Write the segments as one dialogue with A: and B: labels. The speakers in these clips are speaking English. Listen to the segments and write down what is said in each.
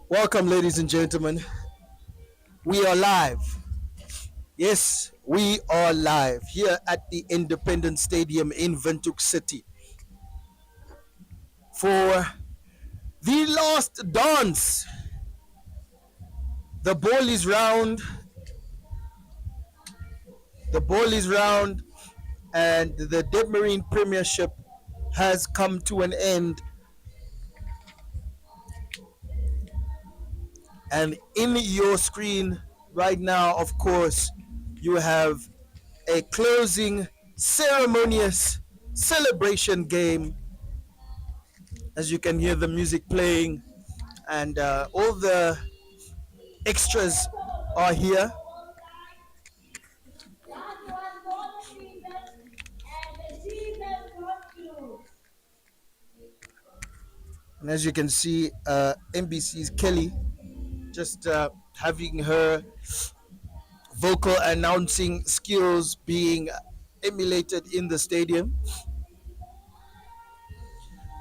A: Welcome, ladies and gentlemen. We are live. Yes, we are live here at the Independence Stadium in Windhoek City for the last dance. The ball is round. The ball is round, and the Debmarine Premiership has come to an end. And in your screen right now, of course, you have a closing ceremonious celebration game. As you can hear the music playing, and all the extras are here. And as you can see, NBC's Kelly just having her vocal announcing skills being emulated in the stadium.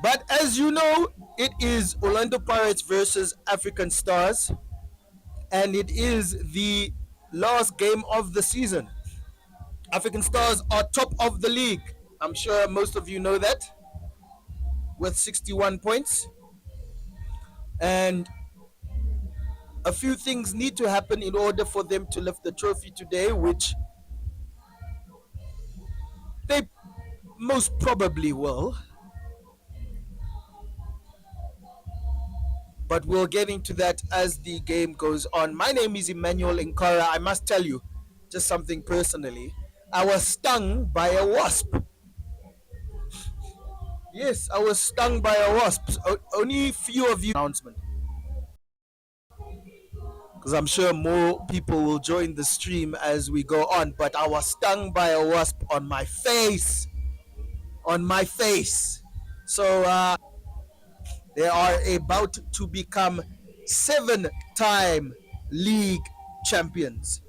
A: But as you know, it is Orlando Pirates versus African Stars, and it is the last game of the season. African Stars are top of the league. I'm sure most of you know that, with 61 points. And a few things need to happen in order for them to lift the trophy today, which they most probably will. But we'll get into that as the game goes on. My name is Emmanuel Nkara. I must tell you just something personally. I was stung by a wasp. Yes, I was stung by a wasp. Only few of you announcement, because I'm sure more people will join the stream as we go on. But I was stung by a wasp on my face. On my face. So they are about to become 7-time league champions.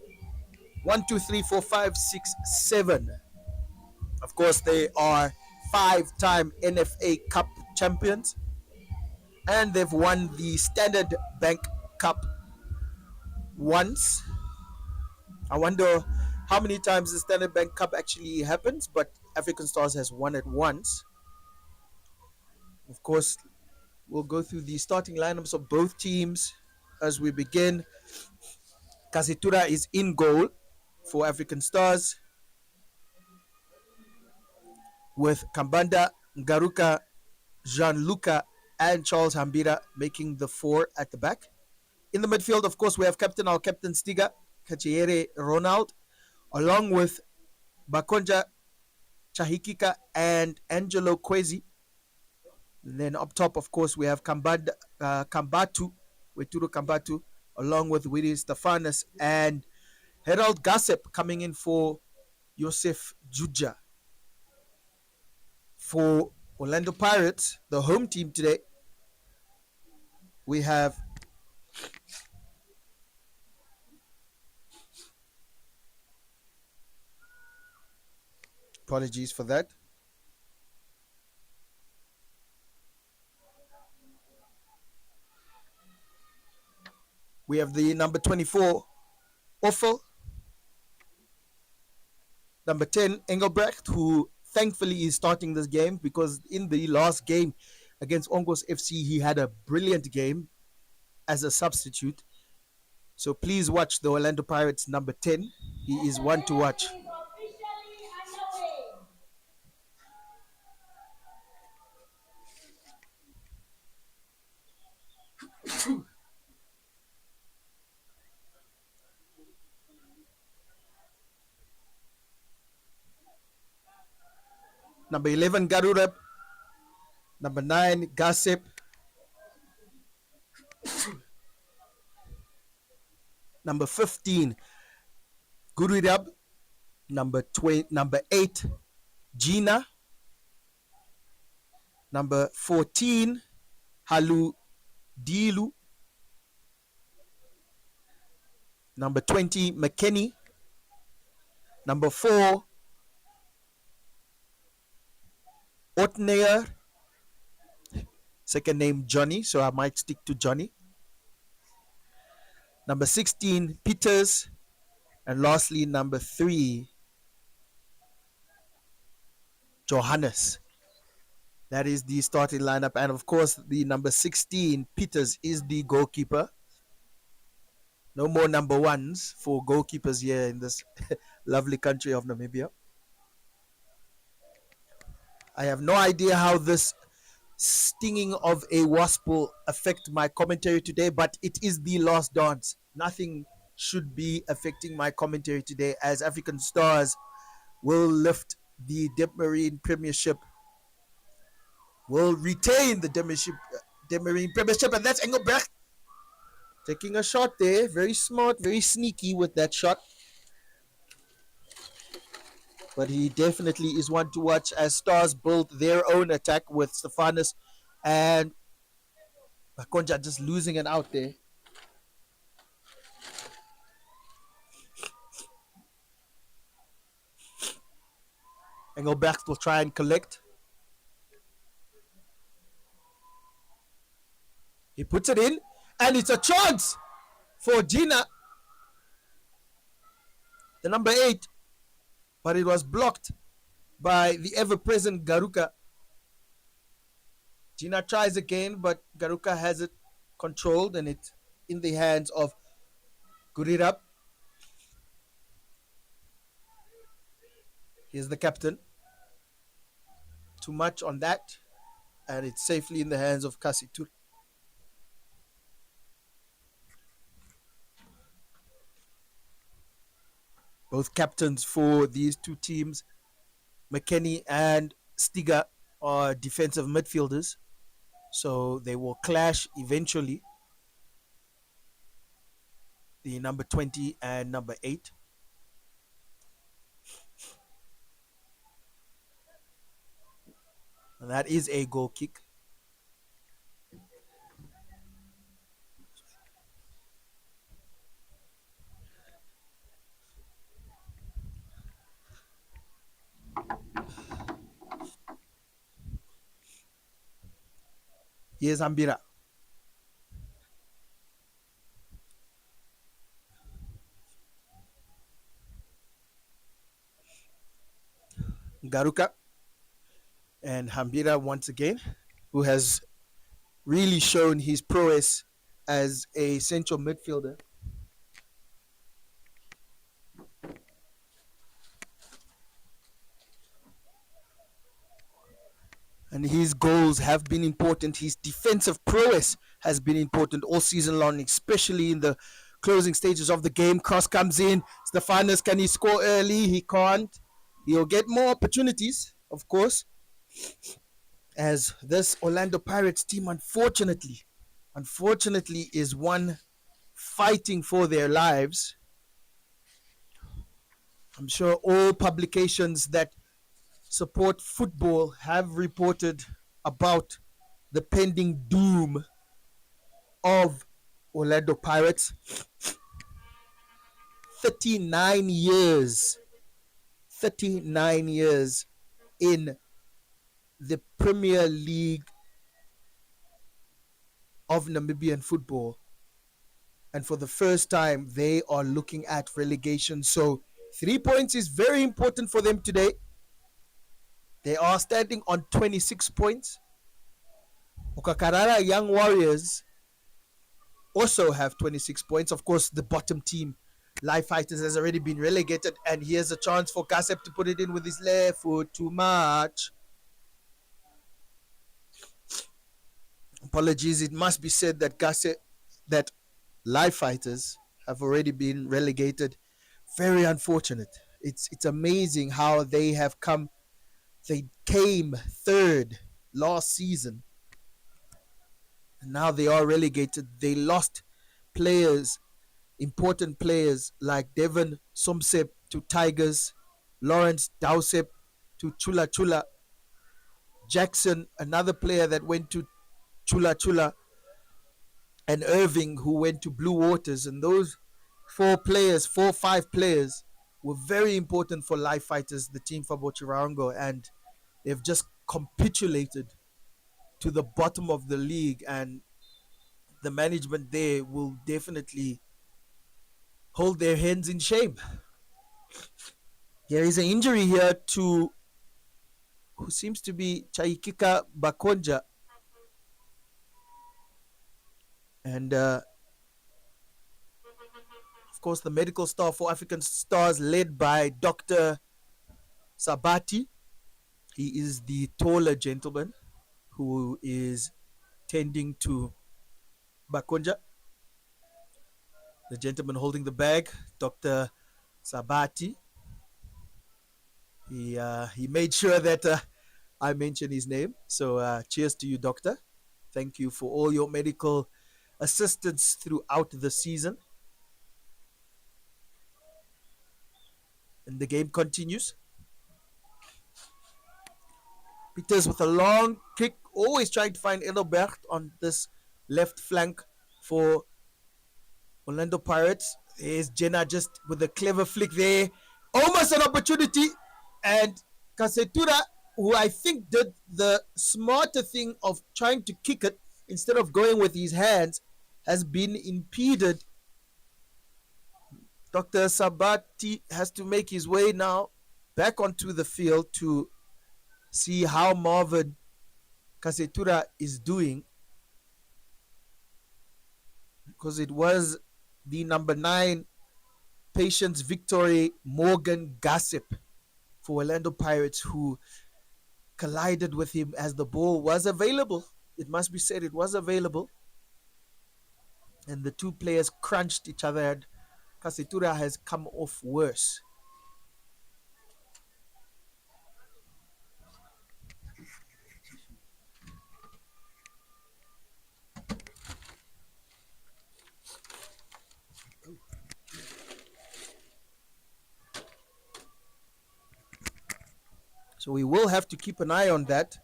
A: 1, 2, 3, 4, 5, 6, 7. Of course, they are 5-time NFA Cup champions, and they've won the Standard Bank Cup once. I wonder how many times the Standard Bank Cup actually happens, but African Stars has won it once. Of course, we'll go through the starting lineups of both teams as we begin. Kazitura is in goal for African Stars, with Kambanda, Ngaruka, Jean-Luca, and Charles Hambira making the four at the back. In the midfield, of course, we have our captain Stiga, Kachiere Ronald, along with Bakonja Chahikika and Angelo Kwezi. And then up top, of course, we have Kambatu, Weturo Kambatu, along with Willie Stefanis and Herald Gossip coming in for Joseph Juja. For Orlando Pirates, the home team today, we have apologies for that. We have the number 24, Offel. Number 10, Engelbrecht, who thankfully is starting this game, because in the last game against Ongos FC, he had a brilliant game as a substitute. So please watch the Orlando Pirates number 10. He is one to watch. Number 11, Garurab. Number 9, Gossip. Number 15, Gurirab. Number 8, Gina. Number 14, Halu Dilu. Number 20, McKinney. Number 4, Otneyer, second name Johnny, so I might stick to Johnny. Number 16, Peters. And lastly, number 3, Johannes. That is the starting lineup. And of course, the number 16, Peters, is the goalkeeper. No more number ones for goalkeepers here in this lovely country of Namibia. I have no idea how this stinging of a wasp will affect my commentary today, but it is the last dance. Nothing should be affecting my commentary today, as African Stars will lift the Debmarine Premiership, will retain the Debmarine Premiership, and that's Engelbrecht taking a shot there. Very smart, very sneaky with that shot. But he definitely is one to watch as Stars build their own attack with Stefanus and Makonja just losing it out there. Engelbrecht will try and collect. He puts it in, and it's a chance for Gina, the number 8, but it was blocked by the ever-present Garuka. Gina tries again, but Garuka has it controlled, and it's in the hands of Gurirab. Here's the captain. Too much on that, and it's safely in the hands of Kasitur. Both captains for these two teams, McKenny and Stiga, are defensive midfielders, so they will clash eventually. The number 20 and number 8. And that is a goal kick. Here's Ambira. Garuka and Hambira once again, who has really shown his prowess as a central midfielder. And his goals have been important. His defensive prowess has been important all season long, especially in the closing stages of the game. Cross comes in. Stefanus, can he score early? He can't. He'll get more opportunities, of course, as this Orlando Pirates team, unfortunately, is one fighting for their lives. I'm sure all publications that support football have reported about the pending doom of Orlando Pirates. 39 years in the Premier League of Namibian football, and for the first time they are looking at relegation. So 3 points is very important for them today. They are standing on 26 points. Okakarara Young Warriors also have 26 points. Of course, the bottom team, Life Fighters, has already been relegated. And here's a chance for Gasep to put it in with his left foot. Too much. Apologies. It must be said that that Life Fighters have already been relegated. Very unfortunate. It's amazing how they have come. They came third last season, and now they are relegated. They lost players, important players like Devon Somsep to Tigers, Lawrence Dowsep to Chula Chula, Jackson, another player that went to Chula Chula, and Irving, who went to Blue Waters. And those 5 players were very important for Life Fighters, the team for Bochirango, and they've just capitulated to the bottom of the league, and the management there will definitely hold their hands in shame. There is an injury here to who seems to be Chaikika Bakonja, and of course the medical staff for African Stars led by Dr. Sabati. He is the taller gentleman who is tending to Bakonja. The gentleman holding the bag, Dr. Sabati. He made sure that I mention his name. So cheers to you, doctor. Thank you for all your medical assistance throughout the season. And the game continues. Peters with a long kick, always trying to find Engelbert on this left flank for Orlando Pirates. There's Jenna just with a clever flick there. Almost an opportunity. And Kasetura, who I think did the smarter thing of trying to kick it instead of going with his hands, has been impeded. Dr. Sabati has to make his way now back onto the field to see how Marvin Kasetura is doing, because it was the number 9 Patience Victory Morgan Gossip for Orlando Pirates who collided with him as the ball was available. It must be said, it was available. And the two players crunched each other, and Kasetura has come off worse. So we will have to keep an eye on that,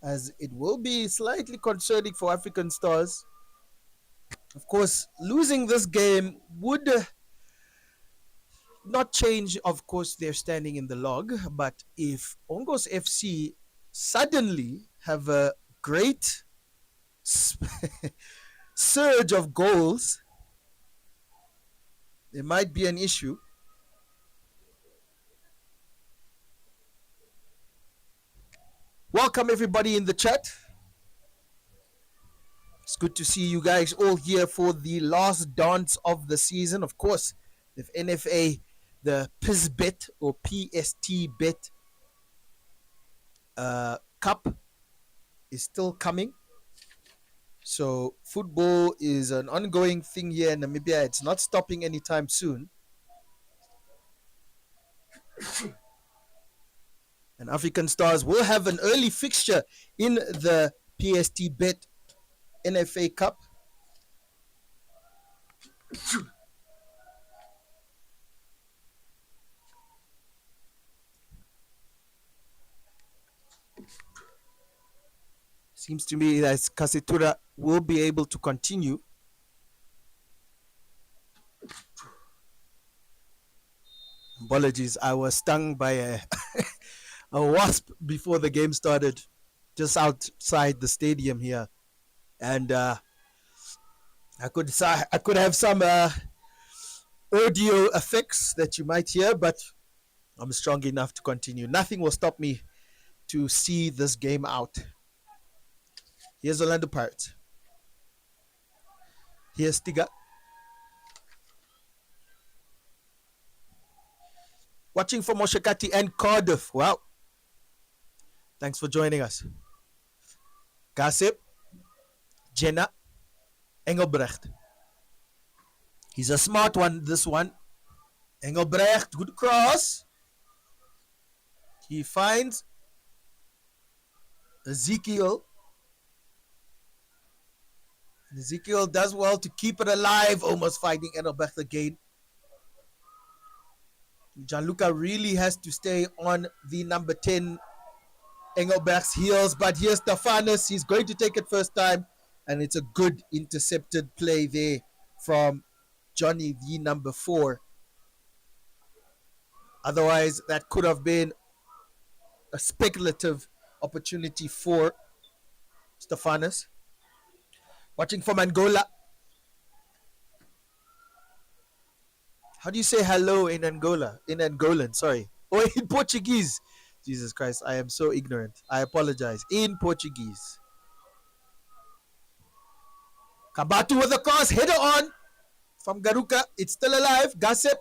A: as it will be slightly concerning for African Stars. Of course, losing this game would not change, of course, their standing in the log. But if Ongos FC suddenly have a great surge of goals, there might be an issue. Welcome everybody in the chat. It's good to see you guys all here for the last dance of the season. Of course, the NFA, the PSBet or PST Bet Cup is still coming. So football is an ongoing thing here in Namibia. It's not stopping anytime soon. And African Stars will have an early fixture in the PST Bet NFA Cup. Seems to me that Kasetura will be able to continue. Apologies, I was stung by a wasp before the game started, just outside the stadium here, and I could have some audio effects that you might hear, but I'm strong enough to continue. Nothing will stop me to see this game out. Here's Orlando Pirates. Here's Stiga. Watching from Moshakati and Cardiff. Wow. Thanks for joining us. Gossip. Jenna. Engelbrecht. He's a smart one, this one. Engelbrecht, good cross. He finds Ezekiel. Ezekiel does well to keep it alive, almost finding Engelbrecht again. Gianluca really has to stay on the number 10 Engelbrecht's heels, but here's Stefanus. He's going to take it first time, and it's a good intercepted play there from Johnny, the number 4. Otherwise, that could have been a speculative opportunity for Stefanos. Watching from Angola. How do you say hello in Angola? In Angolan, sorry. Or in Portuguese. Jesus Christ, I am so ignorant. I apologize. In Portuguese. Kabatu with a cross, header on from Garuka. It's still alive. Gossip.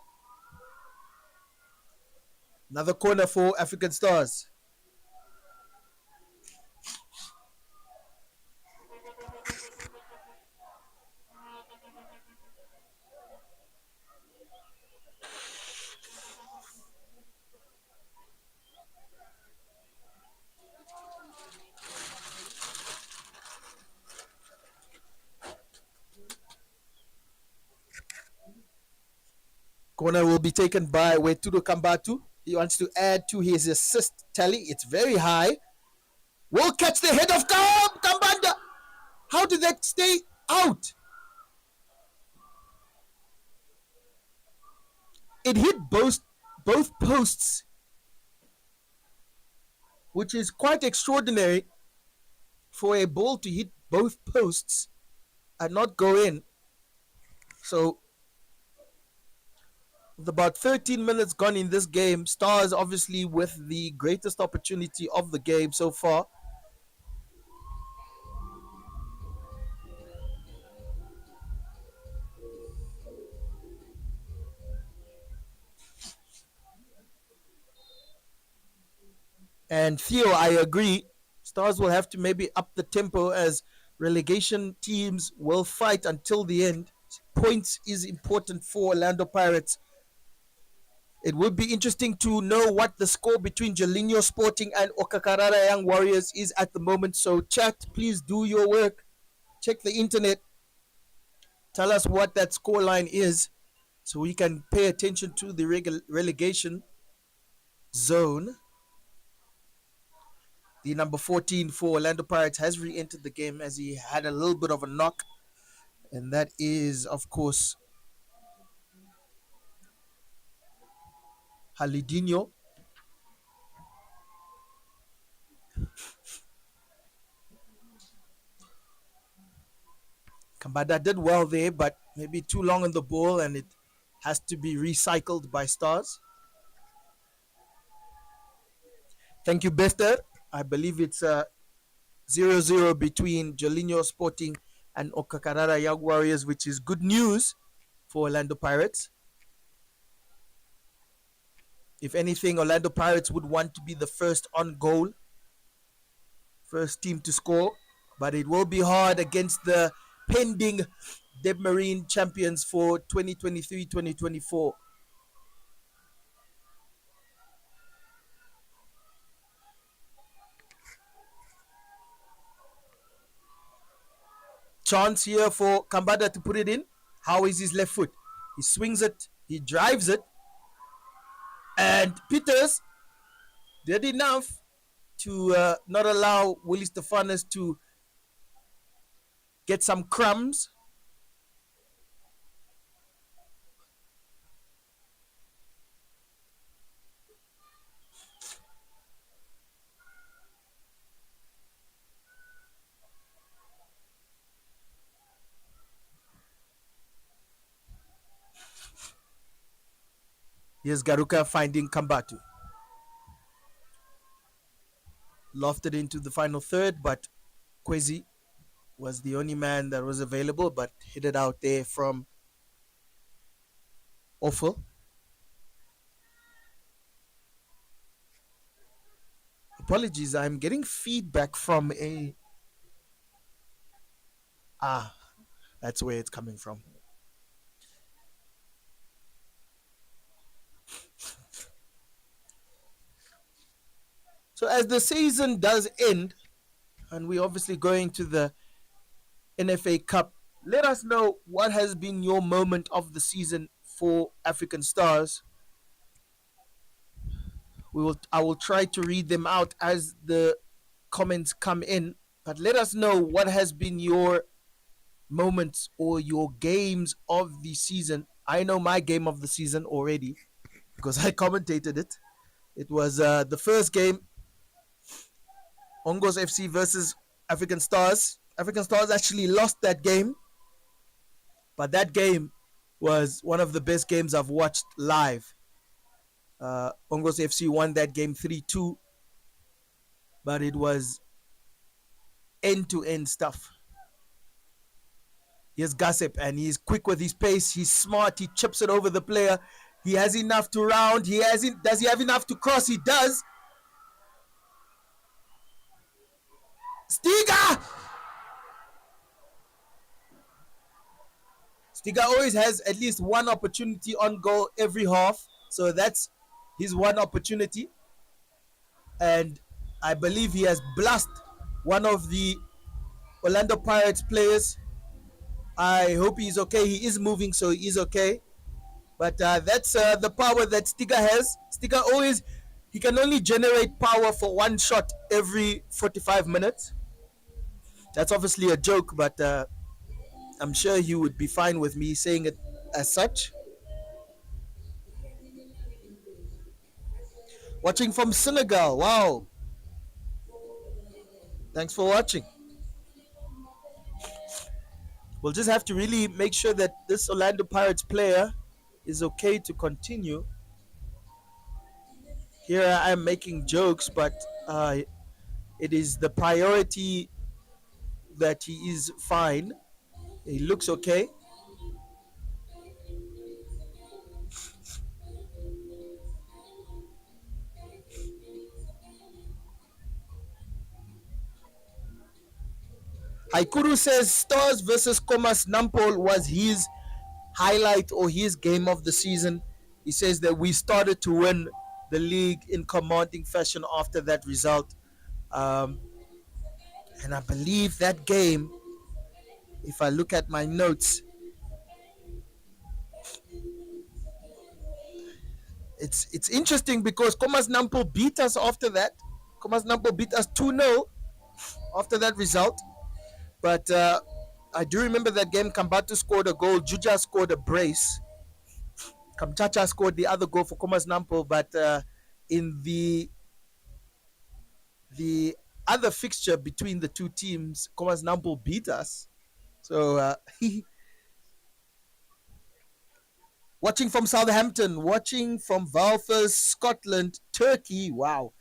A: Another corner for African Stars. Corner will be taken by Wetudo Kambatu. He wants to add to his assist tally. It's very high. Will catch the head of Kambanda. How did that stay out? It hit both posts, which is quite extraordinary for a ball to hit both posts and not go in. So, with about 13 minutes gone in this game, Stars obviously with the greatest opportunity of the game so far. And Theo, I agree. Stars will have to maybe up the tempo as relegation teams will fight until the end. Points is important for Orlando Pirates. It would be interesting to know what the score between Jalinho Sporting and Okakarara Young Warriors is at the moment. So, chat, please do your work. Check the internet. Tell us what that scoreline is so we can pay attention to the relegation zone. The number 14 for Orlando Pirates has re-entered the game as he had a little bit of a knock. And that is, of course, Halidinho. Kambada did well there, but maybe too long on the ball and it has to be recycled by Stars. Thank you, Bester. I believe it's 0-0 between Jalinho Sporting and Okakarara Young Warriors, which is good news for Orlando Pirates. If anything, Orlando Pirates would want to be the first on goal, first team to score, but it will be hard against the pending Debmarine champions for 2023-2024. Chance here for Kambada to put it in. How is his left foot? He swings it, he drives it, and Peters did enough to not allow Willie Stefanos to get some crumbs. Here's Garuka finding Kambatu. Lofted into the final third, but Kwesi was the only man that was available, but hit it out there from Awful. Apologies, I'm getting feedback from a... that's where it's coming from. So as the season does end, and we're obviously going to the NFA Cup, let us know what has been your moment of the season for African Stars. I will try to read them out as the comments come in, but let us know what has been your moments or your games of the season. I know my game of the season already because I commentated it. It was the first game Ongos FC versus African Stars. African Stars actually lost that game, but that game was one of the best games I've watched live. Ongos FC won that game 3-2, but it was end to end stuff. Here's Gossip, and he's quick with his pace. He's smart. He chips it over the player. He has enough to round. He hasn't. Does he have enough to cross? He does. Stiga! Stiga always has at least one opportunity on goal every half. So that's his one opportunity. And I believe he has blasted one of the Orlando Pirates players. I hope he's okay. He is moving, so he is okay. But that's the power that Stiga has. Stiga always, he can only generate power for one shot every 45 minutes. That's obviously a joke, but I'm sure he would be fine with me saying it as such. Watching from Senegal. Wow. Thanks for watching. We'll just have to really make sure that this Orlando Pirates player is okay to continue. Here I am making jokes, but it is the priority that he is fine. He looks okay. Haikuru says Stars versus Komas Nampol was his highlight or his game of the season. He says that we started to win the league in commanding fashion after that result. And I believe that game, if I look at my notes, it's interesting because Komas Nampol beat us after that. Komas Nampol beat us 2-0 after that result. But I do remember that game. Kambatu scored a goal. Juja scored a brace. Kamchacha scored the other goal for Komas Nampol. But in the other fixture between the two teams, Komas Nampol beat us. So watching from Southampton, watching from Valfors, Scotland, Turkey. Wow.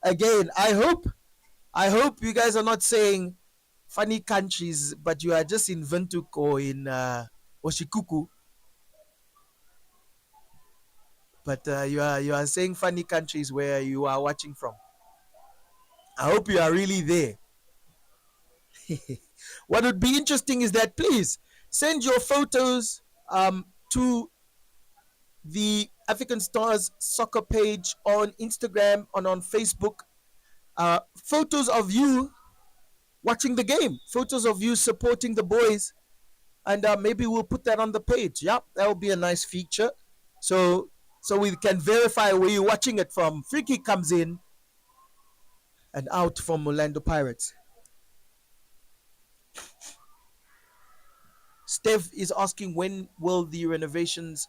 A: Again, I hope you guys are not saying funny countries, but you are just in Windhoek or in Oshikuku. But you are saying funny countries where you are watching from. I hope you are really there. What would be interesting is that please send your photos to the African Stars soccer page on Instagram and on Facebook. Photos of you watching the game, photos of you supporting the boys, and maybe we'll put that on the page. Yeah, that will be a nice feature. So we can verify where you're watching it from. Free kick comes in and out from Orlando Pirates. Steph is asking when will the renovations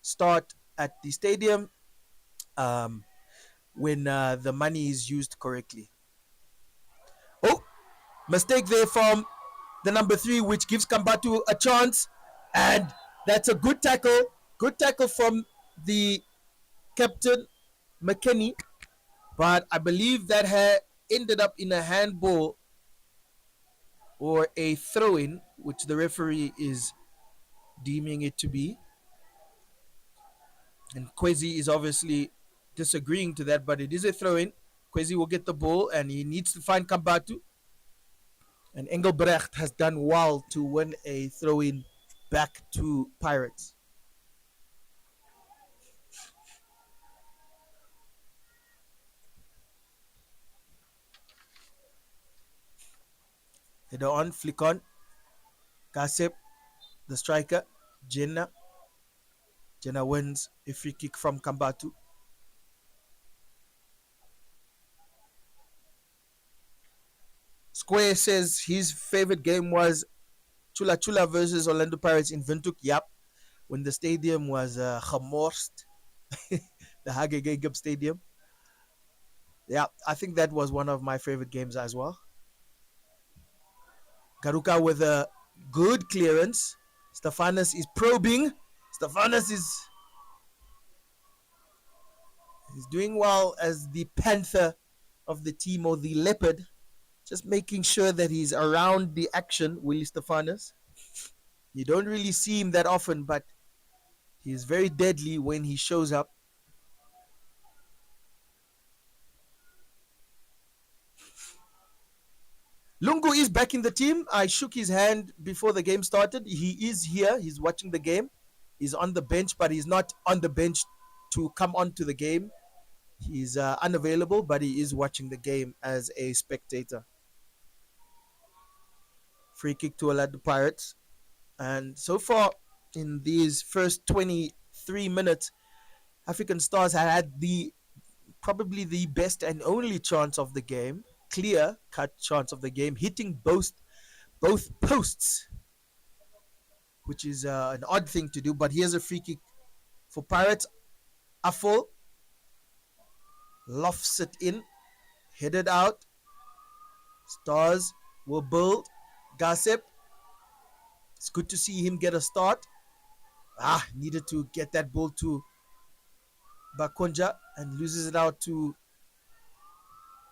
A: start at the stadium, when the money is used correctly. Oh, mistake there from the number 3, which gives Kambatu a chance, and that's a good tackle. Good tackle from the captain, McKenny, but I believe that ended up in a handball or a throw-in, which the referee is deeming it to be. And Kwesi is obviously disagreeing to that, but it is a throw-in. Kwesi will get the ball, and he needs to find Kambatu. And Engelbrecht has done well to win a throw-in back to Pirates. Header on, flick on. Kasep, the striker. Jenna. Jenna wins a free kick from Kambatu. Square says his favorite game was Chula Chula versus Orlando Pirates in Windhoek. Yep. When the stadium was gemorst. The Hage Stadium. Yeah, I think that was one of my favorite games as well. Garuka with a good clearance. Stefanos is probing. Stefanos is doing well as the panther of the team, or the leopard, just making sure that he's around the action. Willie Stefanos. You don't really see him that often, but he's very deadly when he shows up. Lungu is back in the team. I shook his hand before the game started. He is here. He's watching the game. He's on the bench, but he's not on the bench to come onto the game. He's unavailable, but he is watching the game as a spectator. Free kick to Orlando Pirates. And so far, in these first 23 minutes, African Stars had the probably the best and only chance of the game, clear cut chance of the game, hitting both posts, which is an odd thing to do. But here's a free kick for Pirates. Affle lofts it in, headed out. Stars will build. Gossip. It's good to see him get a start. Needed to get that ball to Bakonja and loses it out to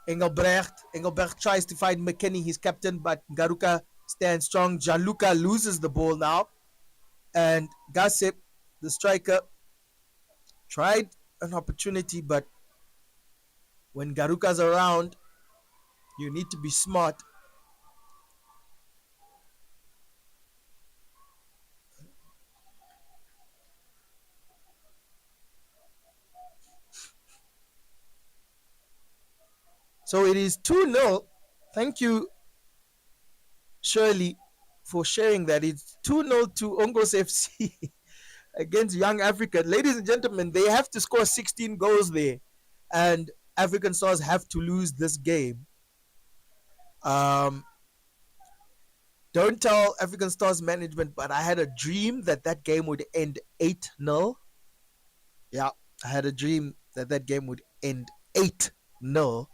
A: Engelbrecht. Engelbrecht tries to find McKenny, his captain, but Garuka stands strong. Gianluca loses the ball now. And Gossip, the striker, tried an opportunity, but when Garuka's around, you need to be smart. So it is 2-0. Thank you, Shirley, for sharing that. It's 2-0 to Ongos FC against Young Africa. Ladies and gentlemen, they have to score 16 goals there. And African Stars have to lose this game. Don't tell African Stars management, but I had a dream that that game would end 8-0. Yeah, I had a dream that that game would end 8-0,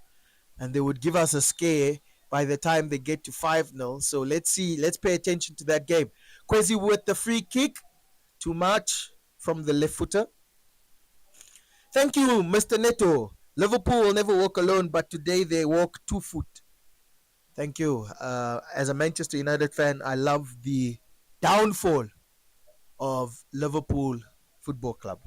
A: and they would give us a scare by the time they get to 5-0. So let's see. Let's pay attention to that game. Kwesi with the free kick to March from the left footer. Thank you, Mr. Neto. Liverpool will never walk alone, but today they walk 2 foot. Thank you. As a Manchester United fan, I love the downfall of Liverpool Football Club.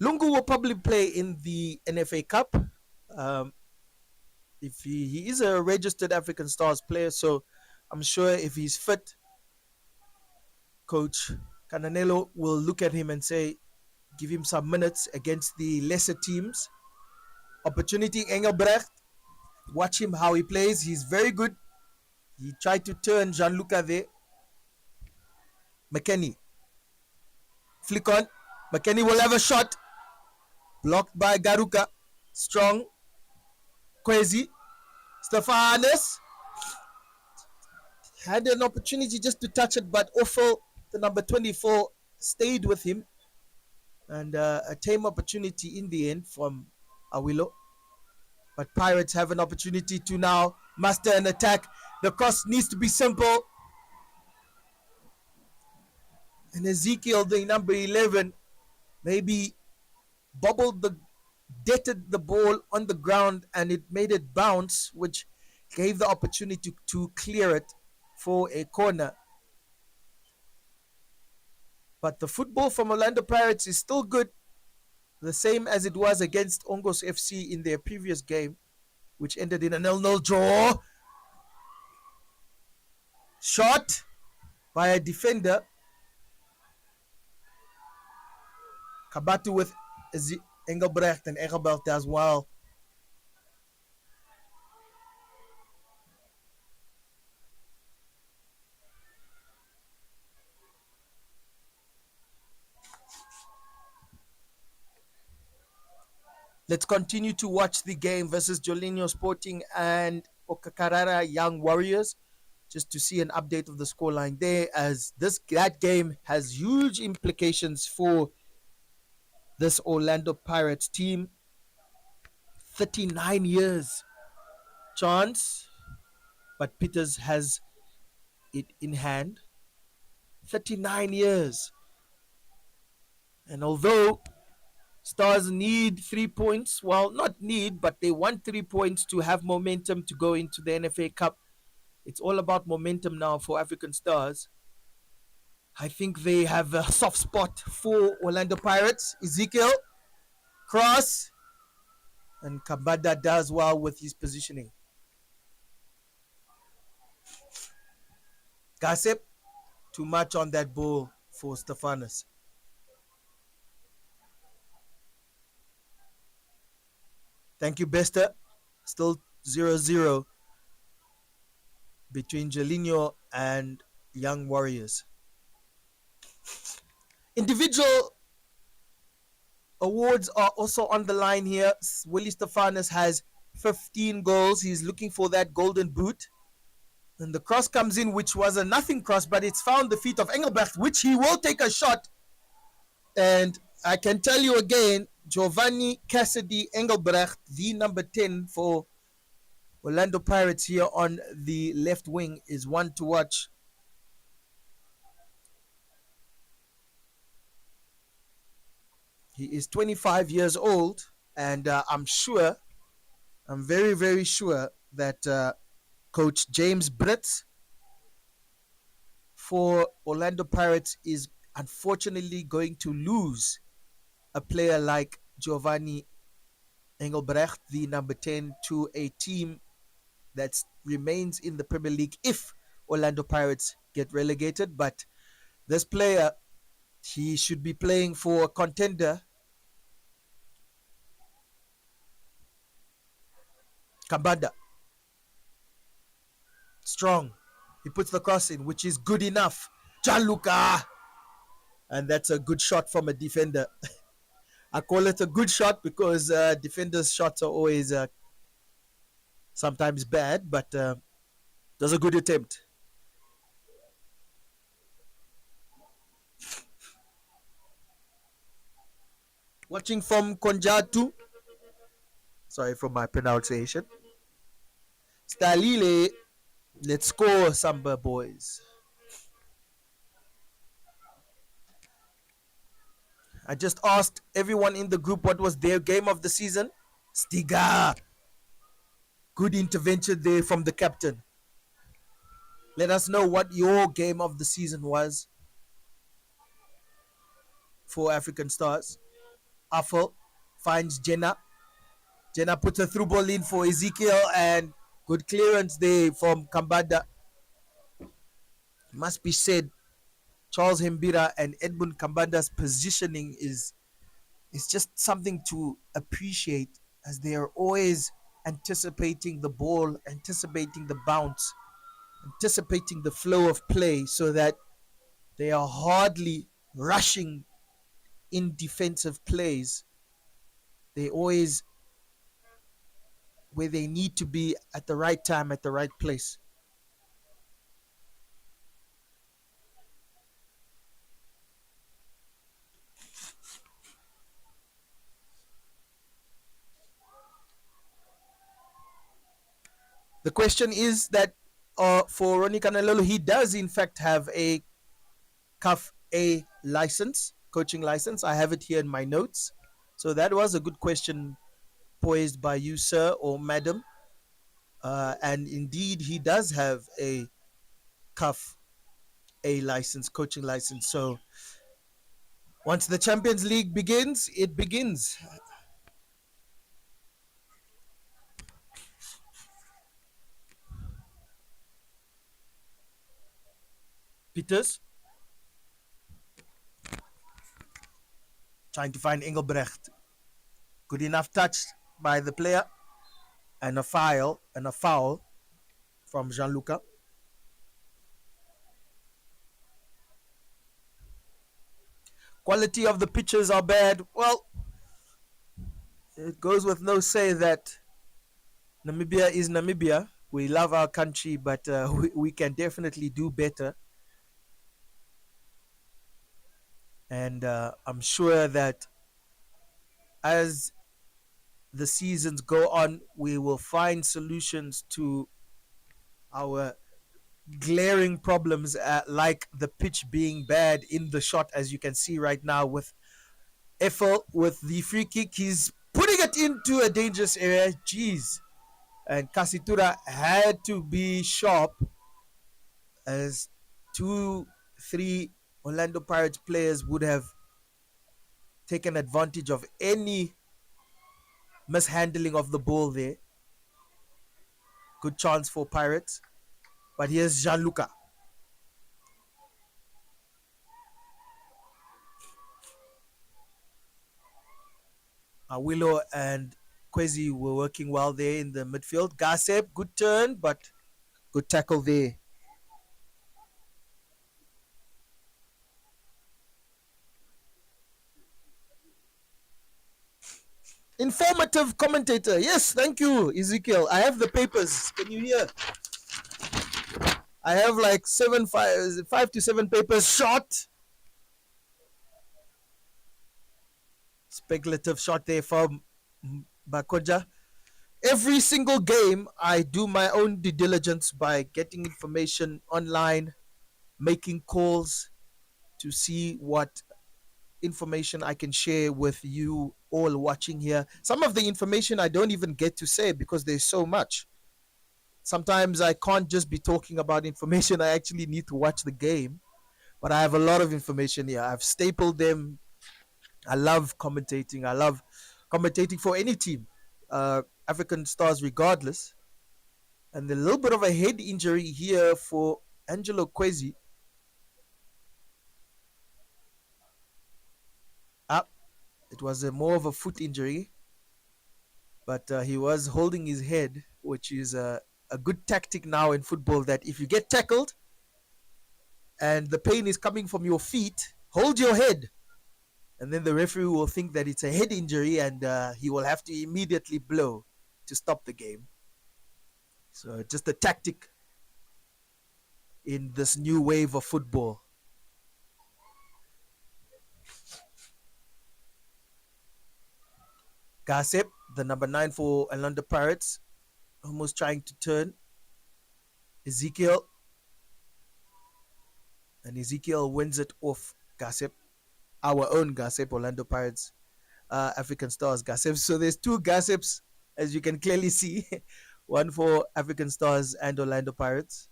A: Lungu will probably play in the NFA Cup. If he is a registered African Stars player, so I'm sure if he's fit, Coach Cananelo will look at him and say, give him some minutes against the lesser teams. Opportunity, Engelbrecht. Watch him how he plays. He's very good. He tried to turn Gianluca there. McKenny. Flick on. McKenny will have a shot. Blocked by Garuka. Strong. Kwesi. Stefanos. Had an opportunity just to touch it, but Offel, the number 24, stayed with him. And a tame opportunity in the end from Awilo. But Pirates have an opportunity to now master an attack. The cross needs to be simple. And Ezekiel, the number 11, maybe dented the ball on the ground, and it made it bounce, which gave the opportunity to clear it for a corner. But the football from Orlando Pirates is still good, the same as it was against Ongos FC in their previous game, which ended in a 0-0 draw. Shot by a defender. Kabatu with Engelbrecht, and Engelbrecht as well. Let's continue to watch the game versus Jolinho Sporting and Okakarara Young Warriors. just to see an update of the scoreline there, as that game has huge implications for this Orlando Pirates team. 39 years chance, but Peters has it in hand. 39 years. And although Stars need 3 points, well, not need, but they want 3 points to have momentum to go into the NFA Cup. It's all about momentum now for African Stars. I think they have a soft spot for Orlando Pirates. Ezekiel, cross, and Kabada does well with his positioning. Gossip, too much on that ball for Stefanos. Thank you, Bester. Still 0-0 between Jelinho and Young Warriors. Individual awards are also on the line here. Willie Stefanos has 15 goals. He's looking for that golden boot. And the cross comes in, which was a nothing cross, but it's found the feet of Engelbrecht, which he will take a shot. And I can tell you again, Giovanni Cassidy Engelbrecht, the number 10 for Orlando Pirates here on the left wing, is one to watch. He is 25 years old, and I'm very, very sure that Coach James Brits for Orlando Pirates is unfortunately going to lose a player like Giovanni Engelbrecht, the number 10, to a team that remains in the Premier League if Orlando Pirates get relegated. But this player, he should be playing for a contender. Kambanda. Strong. He puts the cross in, which is good enough. Gianluca. And that's a good shot from a defender. I call it a good shot because defenders' shots are always sometimes bad, but that's a good attempt. Watching from Konjatu. Sorry for my pronunciation. Stalile. Let's score, Samba boys. I just asked everyone in the group what was their game of the season. Stiga. Good intervention there from the captain. Let us know what your game of the season was for African Stars. Affel finds Jenna. Jenna puts a through ball in for Ezekiel, and good clearance there from Kambada. Must be said, Charles Hembira and Edmund Kambanda's positioning is just something to appreciate, as they are always anticipating the ball, anticipating the bounce, anticipating the flow of play, so that they are hardly rushing in defensive plays. They always where they need to be at the right time, at the right place. The question is that for Ronnie Canelolo, he does in fact have a CAF A license, coaching license. I have it here in my notes. So that was a good question posed by you, sir or madam. And indeed, he does have a CAF A license, coaching license. So once the Champions League begins, it begins. Peters trying to find Engelbrecht. Good enough touch by the player, and a foul from Gianluca. Quality of the pitches are bad. Well, it goes with no say that Namibia is Namibia. We love our country, but we can definitely do better. And I'm sure that as the seasons go on, we will find solutions to our glaring problems, like the pitch being bad in the shot, as you can see right now with Eiffel with the free kick. He's putting it into a dangerous area. Jeez. And Casitura had to be sharp as 2, 3 Orlando Pirates players would have taken advantage of any mishandling of the ball there. Good chance for Pirates. But here's Gianluca. Willow and Kwesi were working well there in the midfield. Gasep, good turn, but good tackle there. Informative commentator. Yes, thank you, Ezekiel. I have the papers. Can you hear? I have like 5 to 7 papers shot. Speculative shot there from Bakoja. Every single game, I do my own due diligence by getting information online, making calls to see what information I can share with you all watching here. Some of the information I don't even get to say because there's so much. Sometimes I can't just be talking about information. I actually need to watch the game. But I have a lot of information here. I've stapled them. I love commentating. I love commentating for any team, African Stars regardless. And a little bit of a head injury here for Angelo Kwesi. Ah, it was more of a foot injury, but he was holding his head, which is a good tactic now in football, that if you get tackled and the pain is coming from your feet, hold your head. And then the referee will think that it's a head injury, and he will have to immediately blow to stop the game. So just a tactic in this new wave of football. Gasep, the number 9 for Orlando Pirates, almost trying to turn. Ezekiel. And Ezekiel wins it off Gasep. Our own Gasep, Orlando Pirates, African Stars Gasep. So there's 2 Gaseps, as you can clearly see. One for African Stars and Orlando Pirates.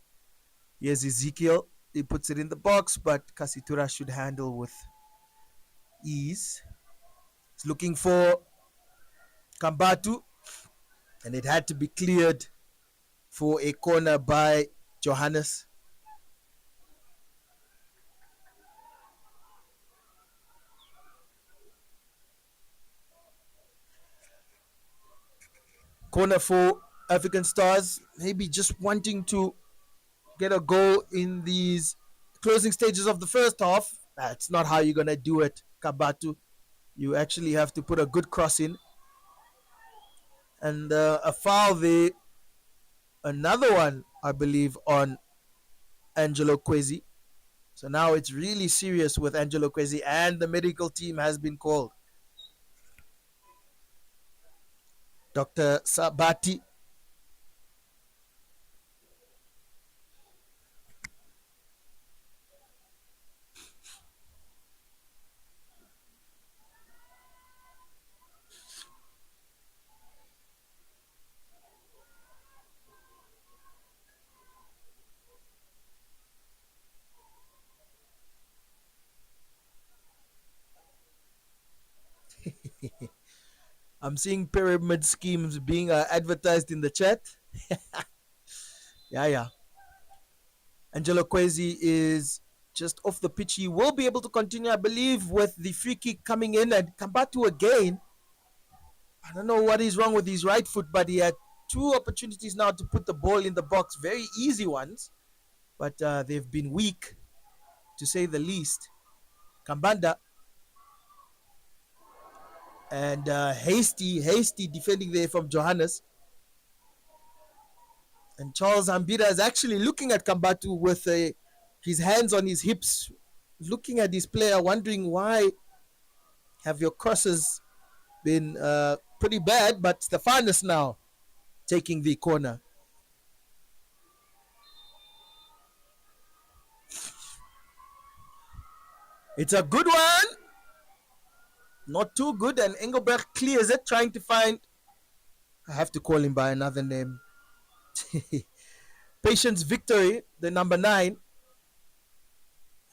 A: Here's Ezekiel. He puts it in the box, but Casitura should handle with ease. He's looking for Kambatu, and it had to be cleared for a corner by Johannes. Corner for African Stars, maybe just wanting to get a goal in these closing stages of the first half. That's not how you're going to do it, Kabatu. You actually have to put a good cross in. And a foul there. Another one, I believe, on Angelo Kwesi. So now it's really serious with Angelo Kwesi, and the medical team has been called. Dr. Sabati. I'm seeing pyramid schemes being advertised in the chat. Yeah. Angelo Kwesi is just off the pitch. He will be able to continue, I believe, with the free kick coming in and Kambatu again. I don't know what is wrong with his right foot, but he had 2 opportunities now to put the ball in the box. Very easy ones, but they've been weak, to say the least. Kambanda and hasty defending there from Johannes. And Charles Ambira is actually looking at Kambatu with his hands on his hips, looking at his player, wondering why have your crosses been pretty bad. But Stefanus now taking the corner. It's a good one. Not too good. And Engelberg clears it, trying to find. I have to call him by another name. Patience Victory, the number 9.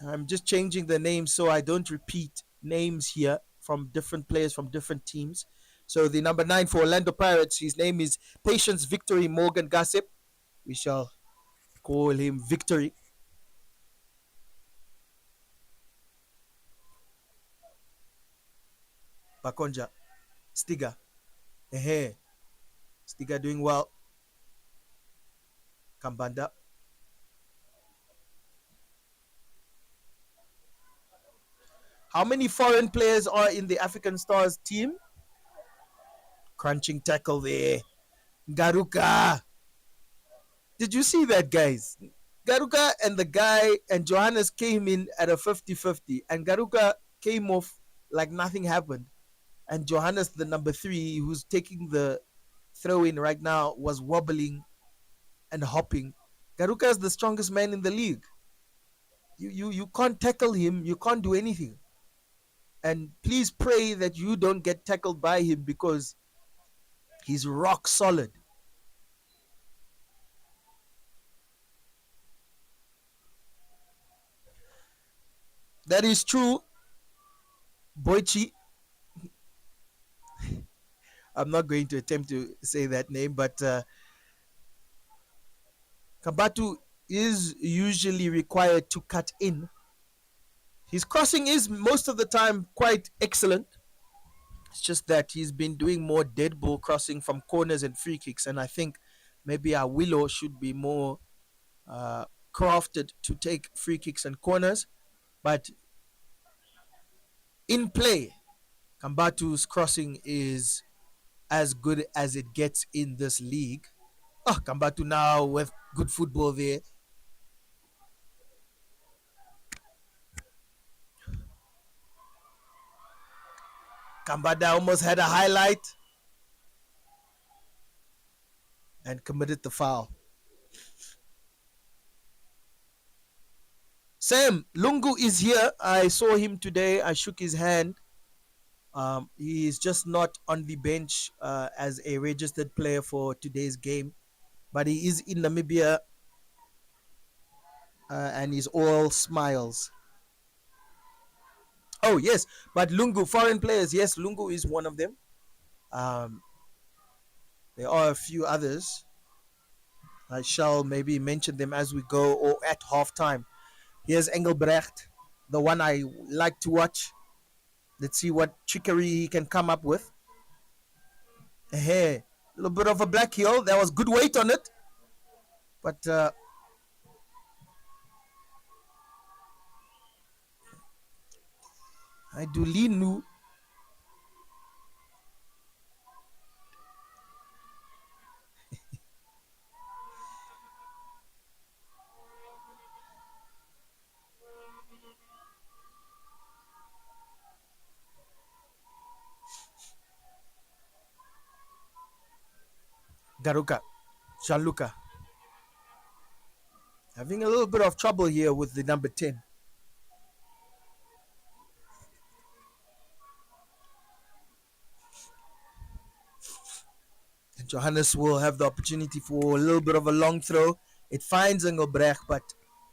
A: I'm just changing the name so I don't repeat names here from different players from different teams. So the number 9 for Orlando Pirates, his name is Patience Victory Morgan Gossip. We shall call him Victory. Bakonja. Stiga. Ehe. Stiga doing well. Kambanda. How many foreign players are in the African Stars team? Crunching tackle there. Garuka. Did you see that, guys? Garuka and the guy and Johannes came in at a 50-50, and Garuka came off like nothing happened. And Johannes, the number 3, who's taking the throw in right now, was wobbling and hopping. Garuka is the strongest man in the league. You can't tackle him. You can't do anything. And please pray that you don't get tackled by him, because he's rock solid. That is true. Boichi. I'm not going to attempt to say that name, but Kabatu is usually required to cut in. His crossing is most of the time quite excellent. It's just that he's been doing more dead ball crossing from corners and free kicks, and I think maybe our Willow should be more crafted to take free kicks and corners. But in play, Kambatu's crossing is as good as it gets in this league. Oh, Kambatu now with good football there. Kambada almost had a highlight and committed the foul. Sam, Lungu is here. I saw him today. I shook his hand. He is just not on the bench as a registered player for today's game, but he is in Namibia and he's all smiles. Oh, yes, but Lungu, foreign players, yes, Lungu is one of them. There are a few others. I shall maybe mention them as we go or at halftime. Here's Engelbrecht, the one I like to watch. Let's see what trickery he can come up with. A little bit of a black heel. There was good weight on it. But I do Linu. Garuka. Gianluca. Having a little bit of trouble here with the number 10. And Johannes will have the opportunity for a little bit of a long throw. It finds Engelbrecht, but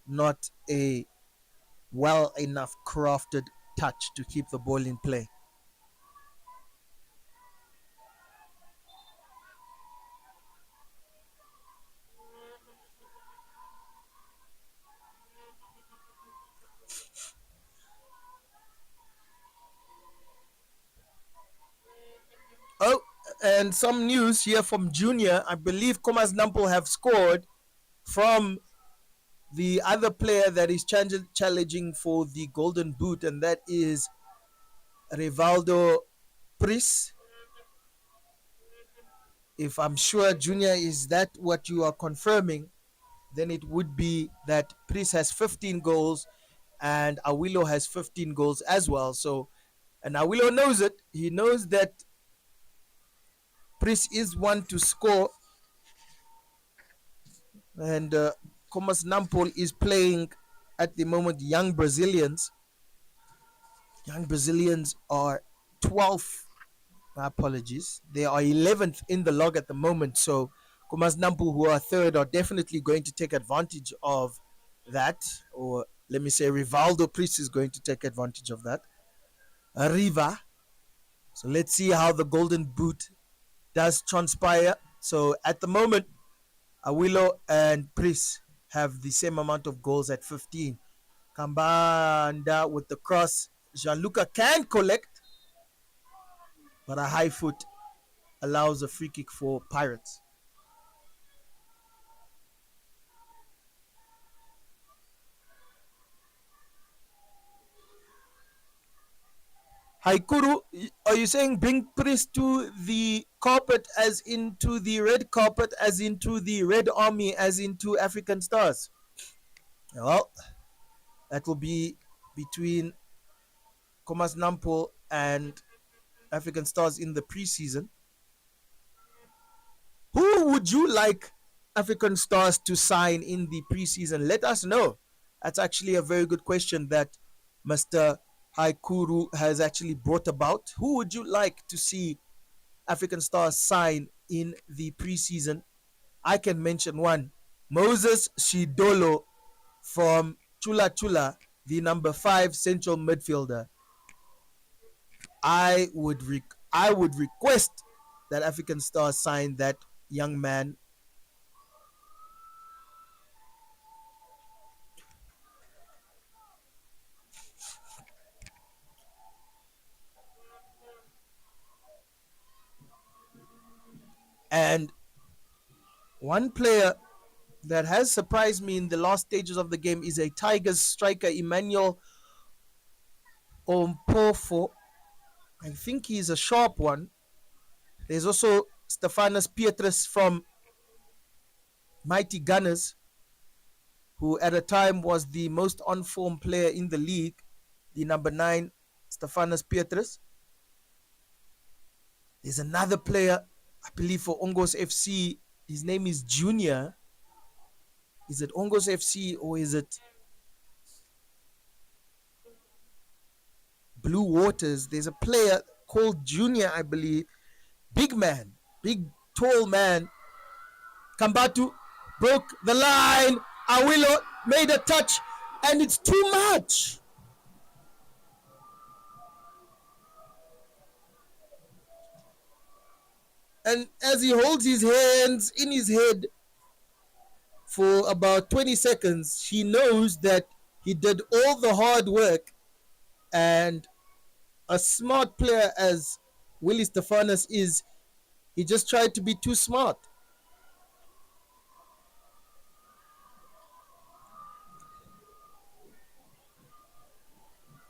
A: not a well enough crafted touch to keep the ball in play. Oh, and some news here from Junior. I believe Komas Nampel have scored from the other player that is challenging for the Golden Boot, and that is Rivaldo Pris. if I'm sure Junior is that what you are confirming, then it would be that Pris has 15 goals and Awilo has 15 goals as well. So, and Awilo knows it. He knows that Pris is one to score, and Comas Nampol is playing at the moment young Brazilians. Young Brazilians are 12th. My apologies. They are 11th in the log at the moment. So Comas Nampol, who are third, are definitely going to take advantage of that. Or let me say, Rivaldo Pris is going to take advantage of that. Arriva. So let's see how the Golden Boot does transpire. So at the moment, Awilo and Pris have the same amount of goals at 15. Kambanda with the cross. Gianluca can collect, but a high foot allows a free kick for Pirates. Haikuru, are you saying bring Pris to the carpet as into the red carpet, as into the red army, as into African Stars? Well, that will be between Comas Nampo and African Stars in the preseason. Who would you like African Stars to sign in the preseason? Let us know. That's actually a very good question that Mr. Haikuru has actually brought about. Who would you like to see African Stars sign in the preseason? I can mention one, Moses Shidolo from Chula Chula, the number 5 central midfielder. I would request that African Stars sign that young man. And one player that has surprised me in the last stages of the game is a Tigers striker, Emmanuel Ompofo. I think he's a sharp one. There's also Stefanos Pietrus from Mighty Gunners, who at a time was the most on-form player in the league, the number 9, Stefanos Pietrus. There's another player, I believe, for Ongos FC. His name is Junior. Is it Ongos FC or is it Blue Waters? There's a player called Junior, I believe. Big man, big tall man. Kambatu broke the line. Awilo made a touch, and it's too much. And as he holds his hands in his head for about 20 seconds, he knows that he did all the hard work, and a smart player as Willie Stefanos is, he just tried to be too smart.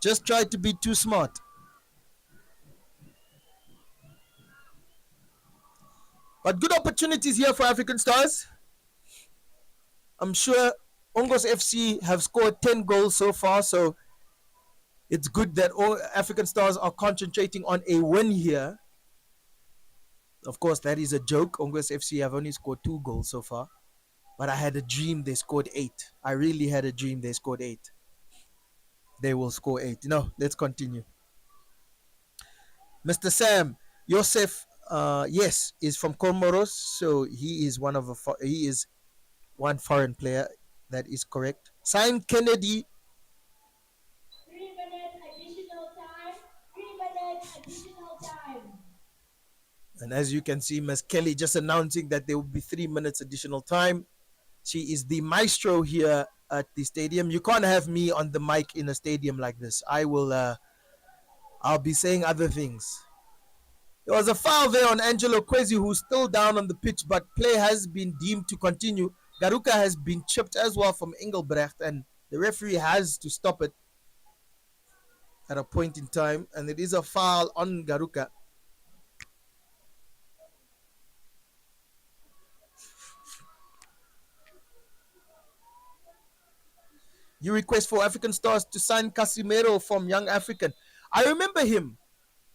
A: Just tried to be too smart. But good opportunities here for African Stars. I'm sure Ongos FC have scored 10 goals so far, so it's good that all African Stars are concentrating on a win here. Of course, that is a joke. Ongos FC have only scored 2 goals so far. But I had a dream they scored 8. I really had a dream they scored 8. They will score 8. No, let's continue. Mr. Sam Yosef, yes, is from Comoros, so he is one foreign player. That is correct. Simon Kennedy.
B: 3 minutes additional time. 3 minutes additional time.
A: And as you can see, Ms. Kelly just announcing that there will be 3 minutes additional time. She is the maestro here at the stadium. You can't have me on the mic in a stadium like this. I'll be saying other things. There was a foul there on Angelo Kwesi, who's still down on the pitch, but play has been deemed to continue. Garuka has been chipped as well from Engelbrecht, and the referee has to stop it at a point in time, and it is a foul on Garuka. You request for African Stars to sign Casimiro from Young African. I remember him.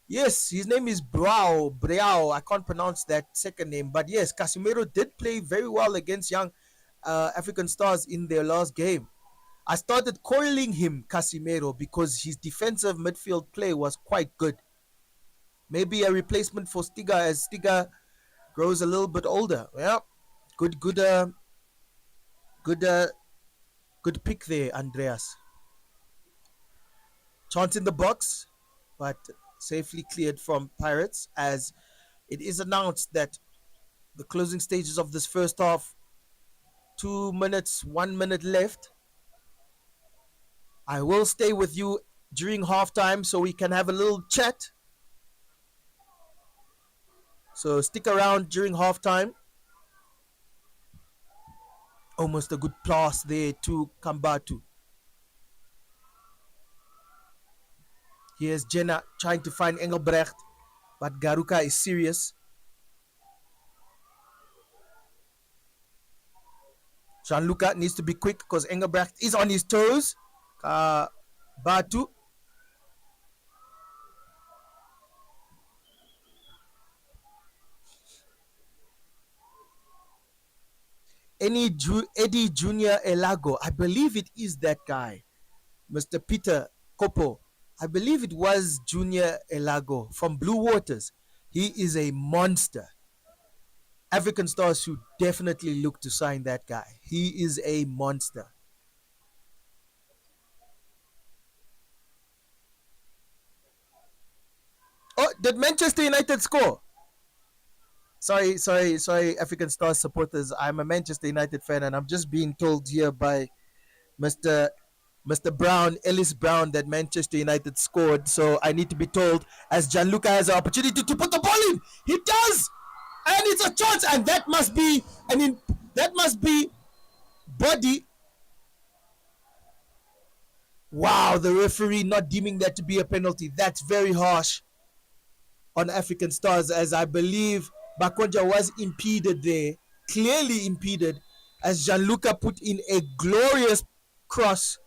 A: Yes, his name is Breau. I can't pronounce that second name, but yes, Casimiro did play very well against Young African Stars in their last game. I started calling him Casimiro because his defensive midfield play was quite good. Maybe a replacement for Stiga as Stiga grows a little bit older. Yeah, good, good, good pick there, Andreas. Chance in the box, but safely cleared from Pirates as it is announced that the closing stages of this first half, 2 minutes, 1 minute left. I will stay with you during halftime so we can have a little chat. So stick around during halftime. Almost a good pass there to Kambatu. Here's Jenna trying to find Engelbrecht, but Garuka is serious. Gianluca needs to be quick because Engelbrecht is on his toes. Batu. Eddie Junior Elago. I believe it is that guy. Mr. Peter Kopo. I believe it was Junior Elago from Blue Waters. He is a monster. African Stars should definitely look to sign that guy. He is a monster. Oh, did Manchester United score? Sorry, African Stars supporters. I'm a Manchester United fan, and I'm just being told here by Mr. Mr. Brown, Ellis Brown, that Manchester United scored. So I need to be told as Gianluca has an opportunity to put the ball in. He does, and it's a chance, and that must be, that must be body. Wow, the referee not deeming that to be a penalty. That's very harsh on African Stars, as I believe Bakonja was impeded there, clearly impeded, as Gianluca put in a glorious cross.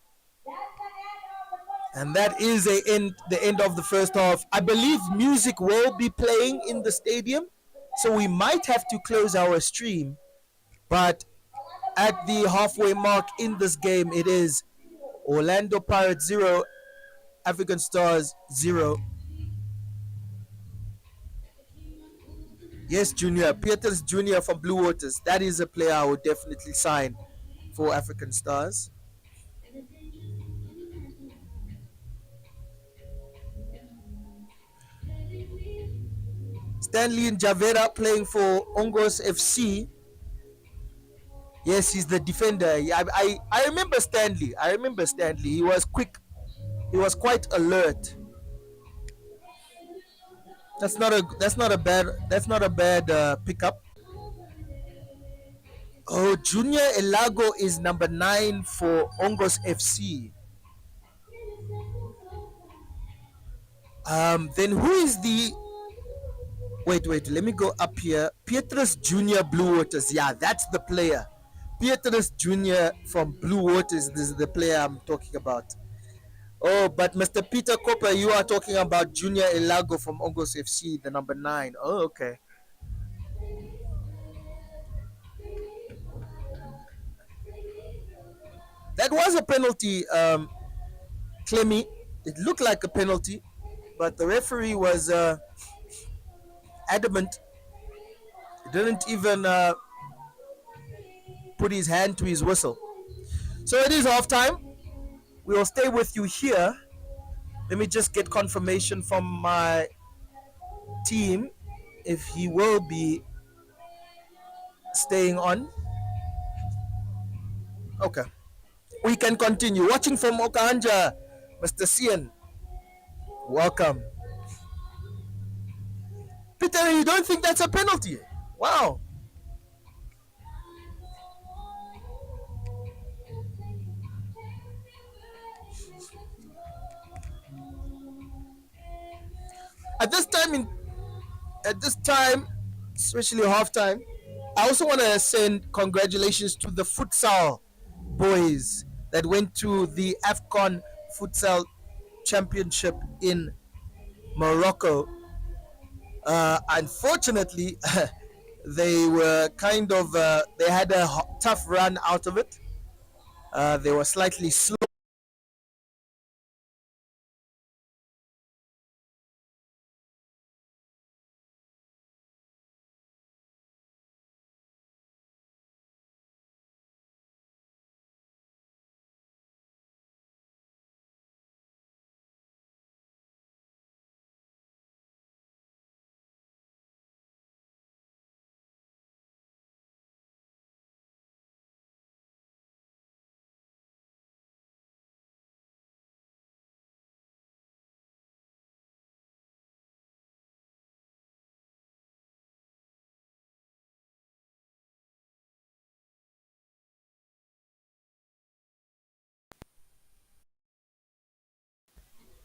A: And that is the end of the first half. I believe music will be playing in the stadium, so we might have to close our stream. But at the halfway mark in this game, it is Orlando Pirates 0, African Stars 0. Yes, Junior. Peters Junior from Blue Waters. That is a player I would definitely sign for African Stars. Stanley Njavera playing for Ongos FC. Yes, he's the defender. I remember Stanley. He was quick. He was quite alert. That's not a bad pickup. Oh, Junior Elago is number 9 for Ongos FC. Then who is the? Wait. Let me go up here. Petrus Junior Blue Waters. Yeah, that's the player. Petrus Junior from Blue Waters. This is the player I'm talking about. Oh, but Mr. Peter Copper, you are talking about Junior Elago from Ongos FC, the number 9. Oh, okay. That was a penalty, Clemmy. It looked like a penalty, but the referee was adamant. He didn't even put his hand to his whistle. So it is halftime. We will stay with you here. Let me just get confirmation from my team if he will be staying on. Okay. We can continue. Watching from Okanja, Mr. Sian. Welcome. Peter, you don't think that's a penalty? Wow. At this time, especially halftime, I also want to send congratulations to the futsal boys, that went to the AFCON Futsal Championship in Morocco. Unfortunately, they were they had a tough run out of it. They were slightly slow.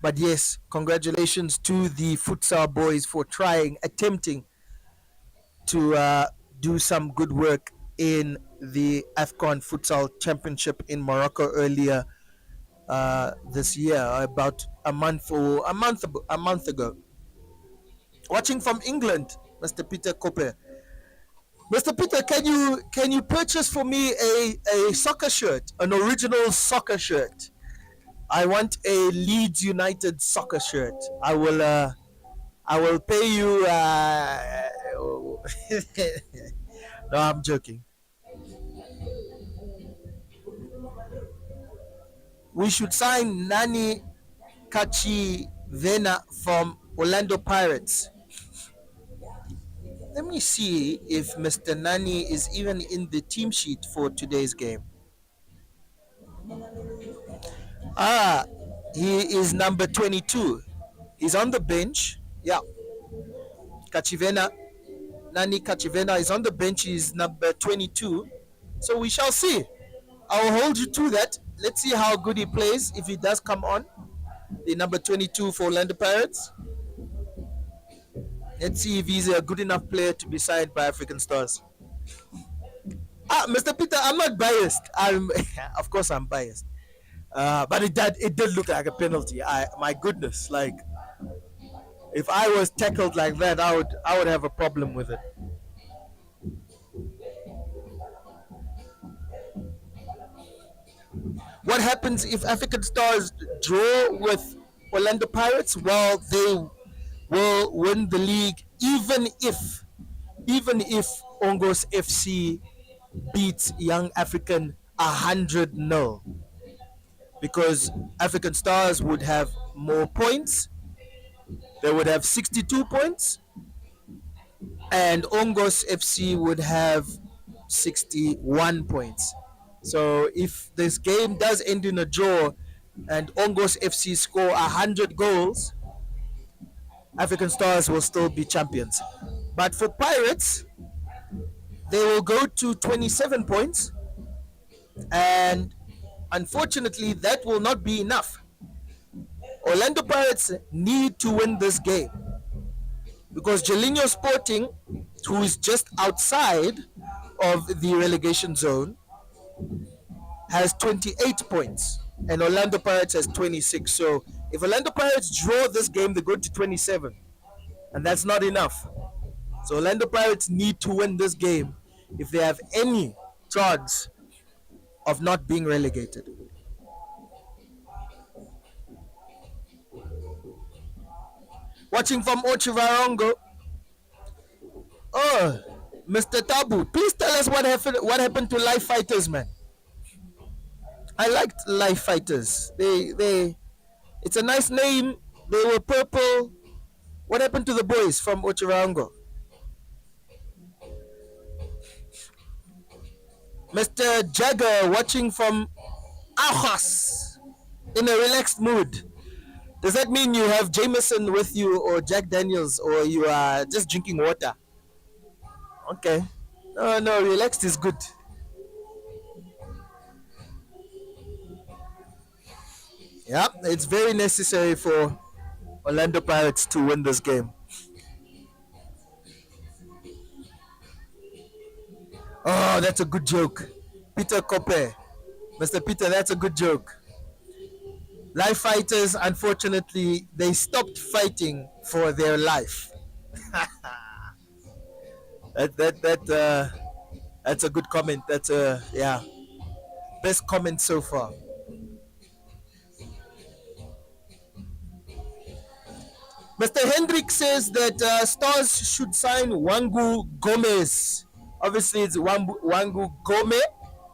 A: But yes, congratulations to the futsal boys for attempting to do some good work in the AFCON Futsal Championship in Morocco earlier this year, about a month ago. Watching from England, Mr. Peter Koppe. Mr. Peter, can you purchase for me a soccer shirt, an original soccer shirt? I want a Leeds United soccer shirt. I will pay you. No, I'm joking. We should sign Nani Kachi Vena from Orlando Pirates. Let me see if Mr. Nani is even in the team sheet for today's game. Ah, he is number 22. He's on the bench. Yeah, Kachivena. Nani Kachivena is on the bench. He's number 22. So we shall see. I'll hold you to that. Let's see how good he plays if he does come on. The number 22 for Orlando Pirates. Let's see if he's a good enough player to be signed by African Stars. Mr. Peter, I'm not biased. Of course, I'm biased. But it did look like a penalty. My goodness, like if I was tackled like that, I would have a problem with it. What happens if African Stars draw with Orlando Pirates? Well, they will win the league, even if Ongos FC beats Young African 100-0, because African Stars would have more points. They would have 62 points, and Ongos FC would have 61 points. So if this game does end in a draw and Ongos FC score 100 goals, African Stars will still be champions. But for Pirates, they will go to 27 points, and unfortunately, that will not be enough. Orlando Pirates need to win this game because Jelinho Sporting, who is just outside of the relegation zone, has 28 points and Orlando Pirates has 26. So if Orlando Pirates draw this game, they go to 27, and that's not enough. So Orlando Pirates need to win this game if they have any chance of not being relegated. Watching from Ochivarongo. Oh, Mr. Tabu, please tell us what happened to Life Fighters, man. I liked Life Fighters. It's a nice name. They were purple. What happened to the boys from Ochivarongo? Mr. Jagger, watching from Ajas in a relaxed mood. Does that mean you have Jameson with you, or Jack Daniels, or you are just drinking water? Okay. No, no, relaxed is good. Yeah, it's very necessary for Orlando Pirates to win this game. Oh, that's a good joke. Peter Koppe. Mr. Peter, that's a good joke. Life fighters, unfortunately, they stopped fighting for their life. That's a good comment. That's a yeah, best comment so far. Mr. Hendrik says that Stars should sign Wangu Gomez. Obviously, it's Wangu Gome,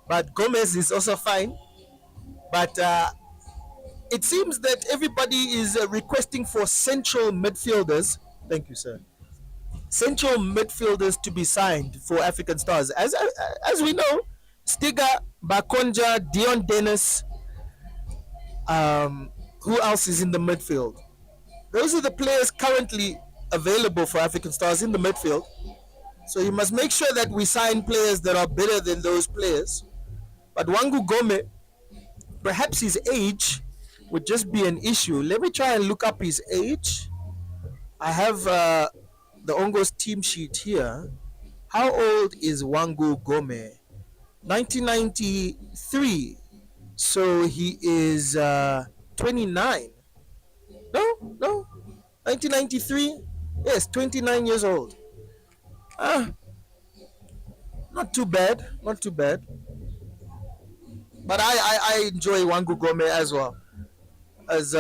A: but Gomez is also fine. But it seems that everybody is requesting for central midfielders. Thank you, sir. Central midfielders to be signed for African Stars. As we know, Stiga, Bakonja, Dion Dennis. Who else is in the midfield? Those are the players currently available for African Stars in the midfield. So you must make sure that we sign players that are better than those players. But Wangu Gome, perhaps his age would just be an issue. Let me try and look up his age. I have the Ongo's team sheet here. How old is Wangu Gome? 1993. So he is 29. No. 1993. Yes, 29 years old. Ah, not too bad. Not too bad. But I enjoy Wangu Gome as well. As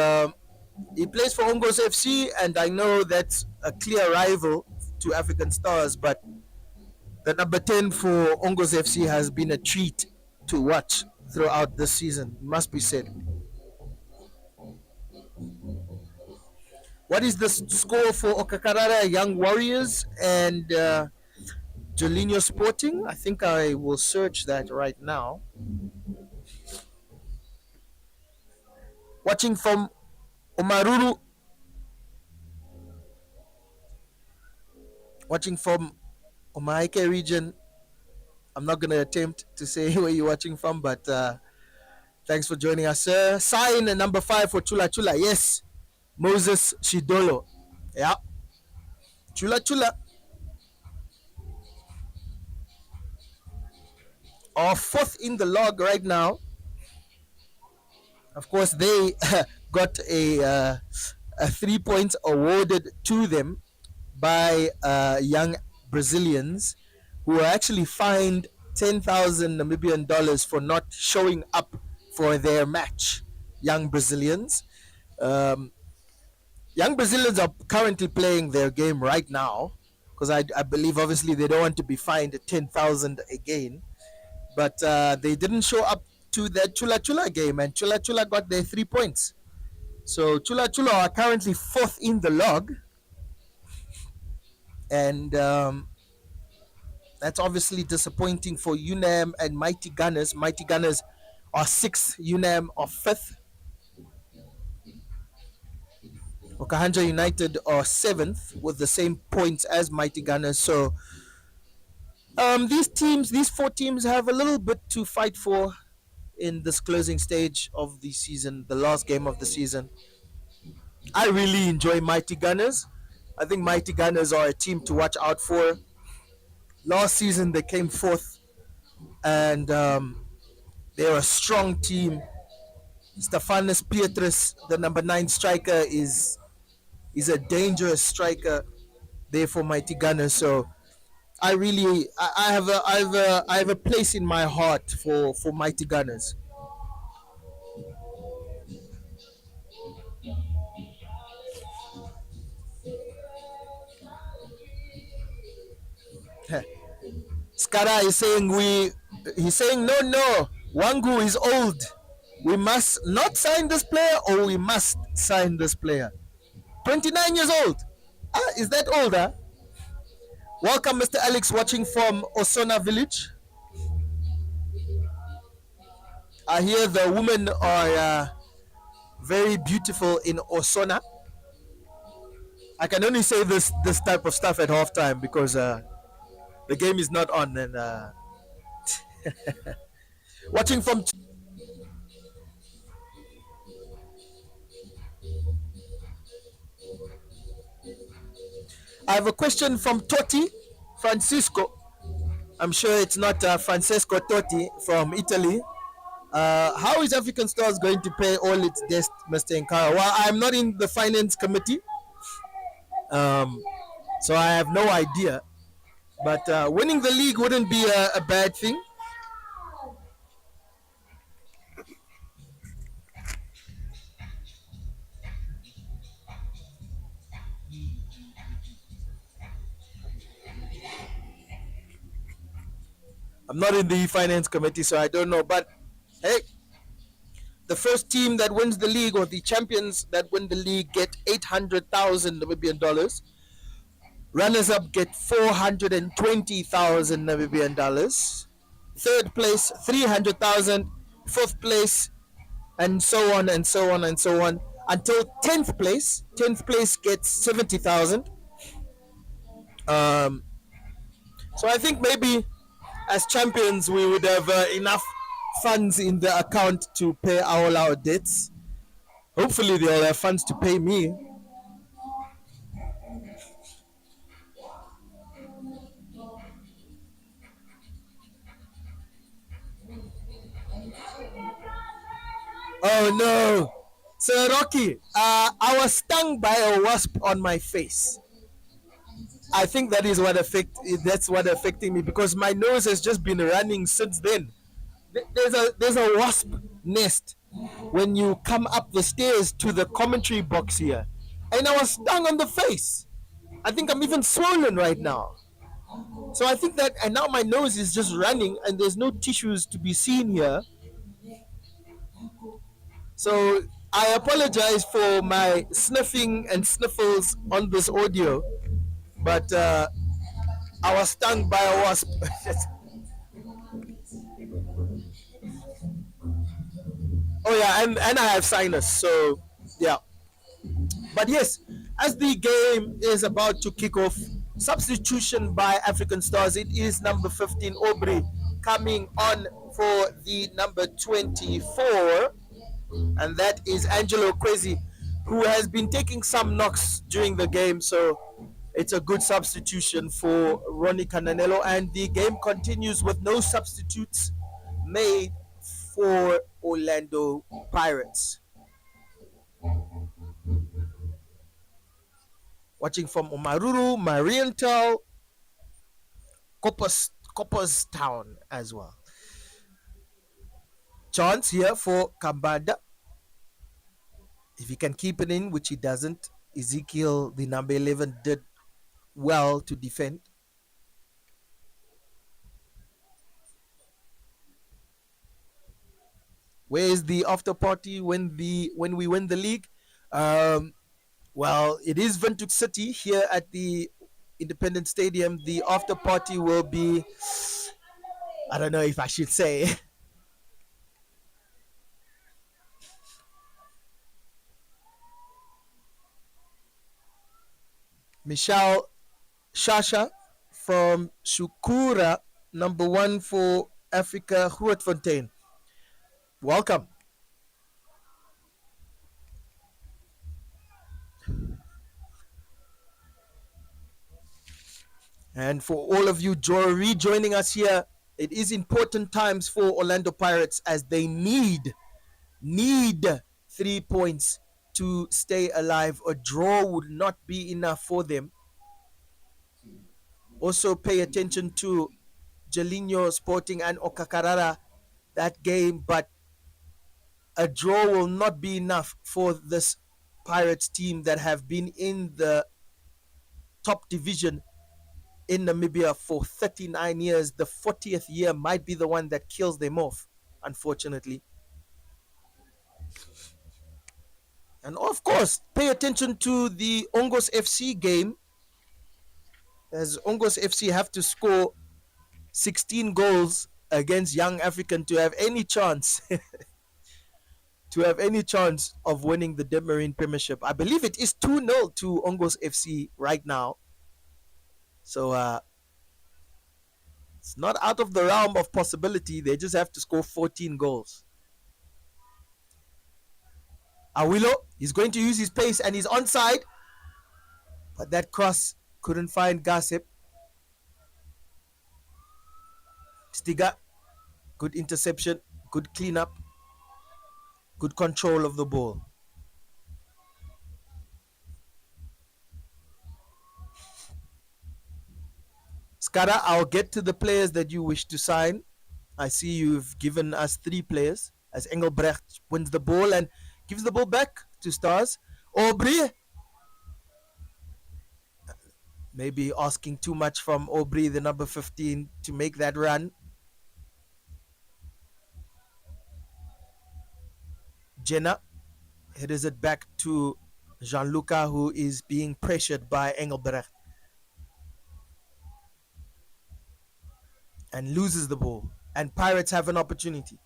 A: he plays for Ongos FC, and I know that's a clear rival to African Stars, but the number 10 for Ongos FC has been a treat to watch throughout the season, must be said. What is the score for Okakarara Young Warriors and Jolinho Sporting? I think I will search that right now. Watching from Omaruru. Watching from Omaike region. I'm not going to attempt to say where you're watching from, but thanks for joining us, sir. Sign number 5 for Chula Chula. Yes, Moses Shidolo. Yeah. Chula Chula. Are fourth in the log right now. Of course, they got a 3 points awarded to them by young Brazilians who were actually fined 10,000 Namibian dollars for not showing up for their match. Young Brazilians. Young Brazilians are currently playing their game right now because I believe obviously they don't want to be fined 10,000 again. But they didn't show up to that Chula Chula game, and Chula Chula got their 3 points. So Chula Chula are currently fourth in the log, and that's obviously disappointing for UNAM and Mighty Gunners. Mighty Gunners are sixth, UNAM are fifth. Okahanja United are seventh with the same points as Mighty Gunners. So these 4 teams have a little bit to fight for in this closing stage of the season, the last game of the season. I really enjoy Mighty Gunners. I think Mighty Gunners are a team to watch out for. Last season they came fourth, and they're a strong team. Stefanos Pietrus, the number 9 striker, is a dangerous striker there for Mighty Gunners. So I really I have a place in my heart for Mighty Gunners. Skara is saying he's saying no, Wangu is old. We must not sign this player, or we must sign this player. 29 years old. Is that older? Welcome, Mr. Alex, watching from Osona village. I hear the women are very beautiful in Osona. I can only say this type of stuff at halftime because the game is not on. And watching from I have a question from Totti Francisco. I'm sure it's not Francesco Totti from Italy. How is African Stars going to pay all its debts, Mr. Nkara? Well, I'm not in the finance committee, um, so I have no idea. But winning the league wouldn't be a bad thing. I'm not in the finance committee, so I don't know. But hey, the first team that wins the league or the champions that win the league get 800,000 Namibian dollars. Runners up get 420,000 Namibian dollars. Third place 300,000. Fourth place, and so on and so on and so on until 10th place. 10th place gets 70,000. Um, so I think maybe as champions we would have enough funds in the account to pay all our debts. Hopefully they'll have funds to pay me. Oh no, Sir Rocky, I was stung by a wasp on my face. I think that is what that's what affecting me because my nose has just been running since then. There's a wasp nest when you come up the stairs to the commentary box here, and I was stung on the face. I think I'm even swollen right now. So I think that, and now my nose is just running, and there's no tissues to be seen here. So I apologize for my sniffing and sniffles on this audio, but I was stung by a wasp. Oh yeah, and I have sinus, so yeah. But yes, as the game is about to kick off, substitution by African Stars. It is number 15 Aubrey coming on for the number 24, and that is Angelo Kwesi, who has been taking some knocks during the game. So it's a good substitution for Ronnie Cananello, and the game continues with no substitutes made for Orlando Pirates. Watching from Omaruru, Mariental, Copperstown as well. Chance here for Kambada. If he can keep it in, which he doesn't, Ezekiel, the number 11, did well to defend. Where is the after party when we win the league? Well, it is Windhoek City here at the Independence Stadium. The after party will be, I don't know if I should say. Michelle Shasha from Shukura, number 1 for Africa, Grootfontein. Welcome. And for all of you rejoining us here, it is important times for Orlando Pirates as they need 3 points to stay alive. A draw would not be enough for them. Also pay attention to Jalinho Sporting and Okakarara, that game, but a draw will not be enough for this Pirates team that have been in the top division in Namibia for 39 years. The 40th year might be the one that kills them off, unfortunately. And of course, pay attention to the Ongos FC game, as Ongos FC have to score 16 goals against Young African to have any chance of winning the Debmarine Premiership. I believe it is 2-0 to Ongos FC right now. So it's not out of the realm of possibility. They just have to score 14 goals. Awilo is going to use his pace and he's onside. But that cross couldn't find Gossip. Stiga, good interception, good cleanup. Good control of the ball. Skara, I'll get to the players that you wish to sign. I see you've given us 3 players as Engelbrecht wins the ball and gives the ball back to Stars. Aubrey, maybe asking too much from Aubrey, the number 15, to make that run. Jenna headers it back to Gianluca, who is being pressured by Engelbrecht and loses the ball. And Pirates have an opportunity.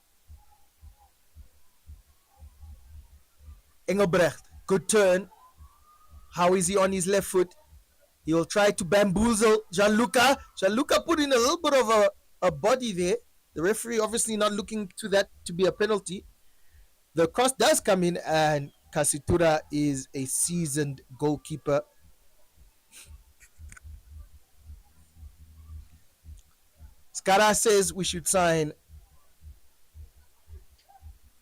A: Engelbrecht, good turn. How is he on his left foot? He will try to bamboozle Gianluca. Gianluca put in a little bit of a body there. The referee obviously not looking to that to be a penalty. The cross does come in, and Casitura is a seasoned goalkeeper. Skara says we should sign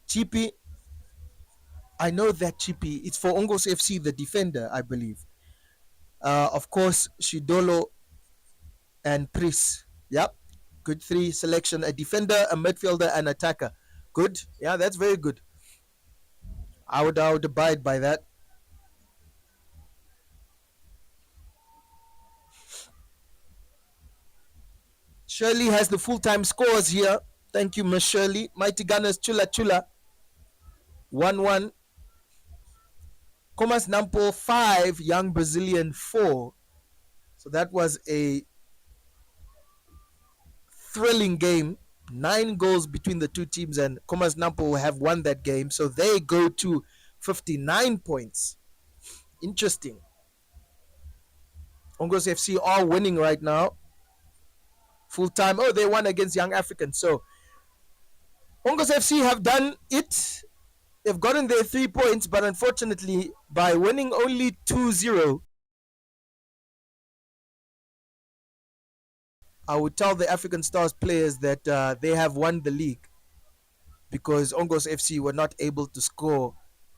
A: Chippy. I know that Chippy. It's for Ongos FC, the defender, I believe. Of course, Shidolo and Pris. Yep. Good 3 selection. A defender, a midfielder, and attacker. Good. Yeah, that's very good. I would abide by that. Shirley has the full-time scores here. Thank you, Miss Shirley. Mighty Gunners, Chula Chula. 1-1. Comas Nampo 5, Young Brazilian 4. So that was a thrilling game. 9 goals between the 2 teams, and Comas Nampo have won that game. So they go to 59 points. Interesting. Ongos FC are winning right now. Full time. Oh, they won against Young Africans. So Ongos FC have done it. They've gotten their 3 points, but unfortunately, by winning only 2-0, I would tell the African Stars players that they have won the league, because Ongos FC were not able to score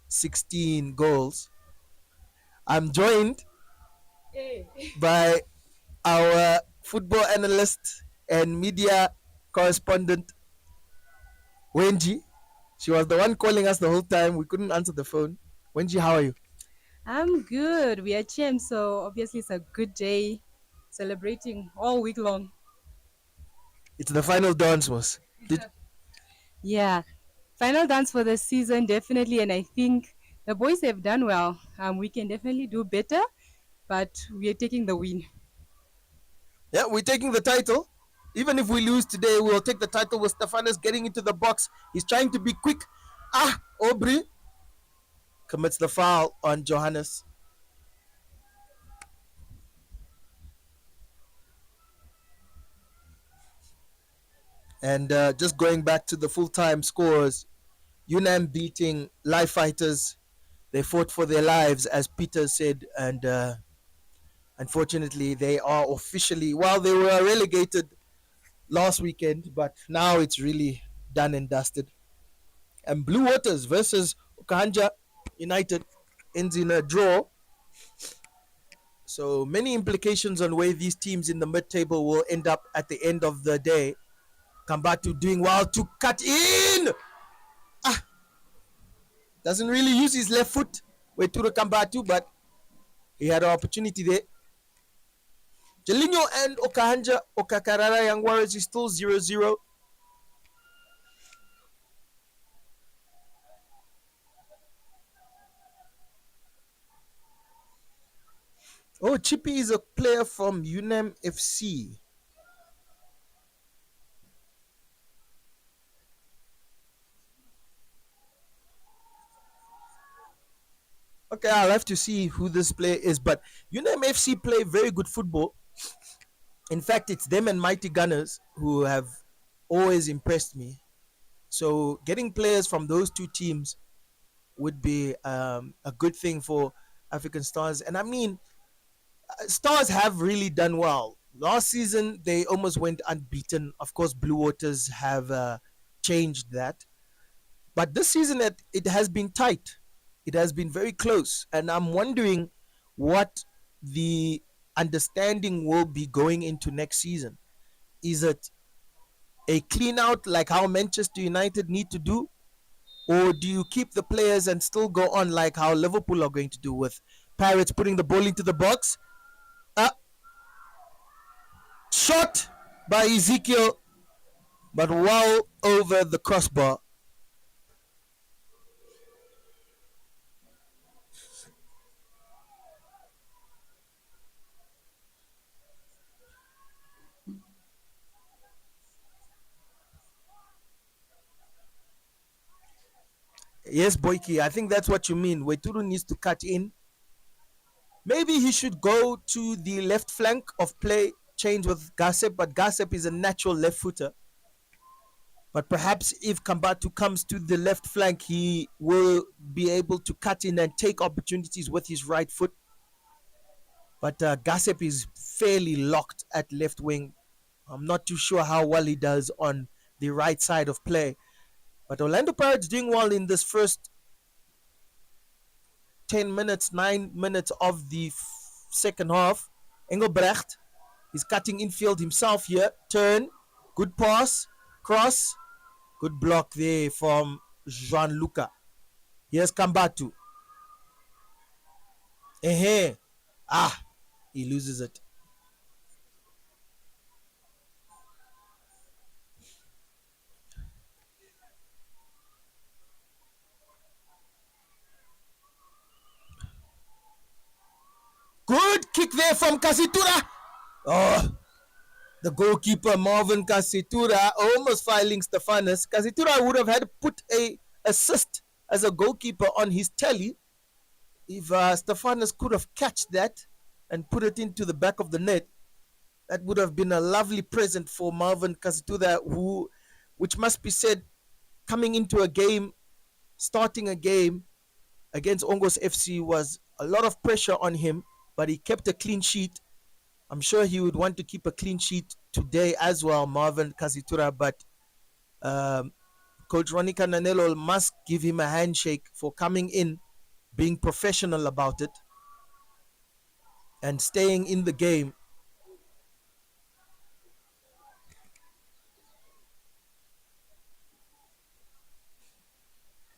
A: 16 goals. I'm joined by our football analyst and media correspondent, Wenji. She was the one calling us the whole time. We couldn't answer the phone. Wenji, how are you?
C: I'm good. We are champs, so obviously it's a good day, celebrating all week long.
A: It's the final dance, was.
C: Yeah, final dance for the season, definitely. And I think the boys have done well. We can definitely do better, but we are taking the win.
A: Yeah, we're taking the title. Even if we lose today, we'll take the title with Stefanos getting into the box. He's trying to be quick. Aubrey commits the foul on Johannes. And just going back to the full-time scores, UNAM beating Live Fighters. They fought for their lives, as Peter said, and unfortunately, they are officially, well, they were relegated last weekend, but now it's really done and dusted. And Blue Waters versus Okanja United ends in a draw. So many implications on where these teams in the mid-table will end up at the end of the day. Kambatu doing well to cut in. Doesn't really use his left foot, Weturo Kambatu, but he had an opportunity there. Jelinho and Okakarara Young Warriors is still 0-0. Oh, Chippy is a player from UNAM FC. Okay, I'll have to see who this player is, but UNAM FC play very good football. In fact, it's them and Mighty Gunners who have always impressed me. So getting players from those 2 teams would be a good thing for African Stars. And I mean, Stars have really done well. Last season, they almost went unbeaten. Of course, Blue Waters have changed that. But this season, it has been tight. It has been very close. And I'm wondering what the understanding will be going into next season. Is it a clean out like how Manchester United need to do? Or do you keep the players and still go on like how Liverpool are going to do with Pirates putting the ball into the box? Uh, Shot by Ezekiel, but well over the crossbar. Yes, Boyki, I think that's what you mean. Waituru needs to cut in. Maybe he should go to the left flank of play, change with Gasep, but Gasep is a natural left footer. But perhaps if Kambatu comes to the left flank, he will be able to cut in and take opportunities with his right foot. But Gasep is fairly locked at left wing. I'm not too sure how well he does on the right side of play. But Orlando Pirates doing well in this first 10 minutes, 9 minutes of the second half. Engelbrecht is cutting infield himself here. Turn. Good pass. Cross. Good block there from Gianluca. Here's Kambatu. He loses it. Good kick there from Kasitura. Oh, the goalkeeper Marvin Kasitura almost filing Stefanos. Kasitura would have had to put a assist as a goalkeeper on his telly if Stefanos could have catched that and put it into the back of the net. That would have been a lovely present for Marvin Kasitura, which must be said, coming into a game, starting a game against Ongos FC was a lot of pressure on him, but he kept a clean sheet. I'm sure he would want to keep a clean sheet today as well, Marvin Kasitura, but Coach Ronica Nanelo must give him a handshake for coming in, being professional about it, and staying in the game.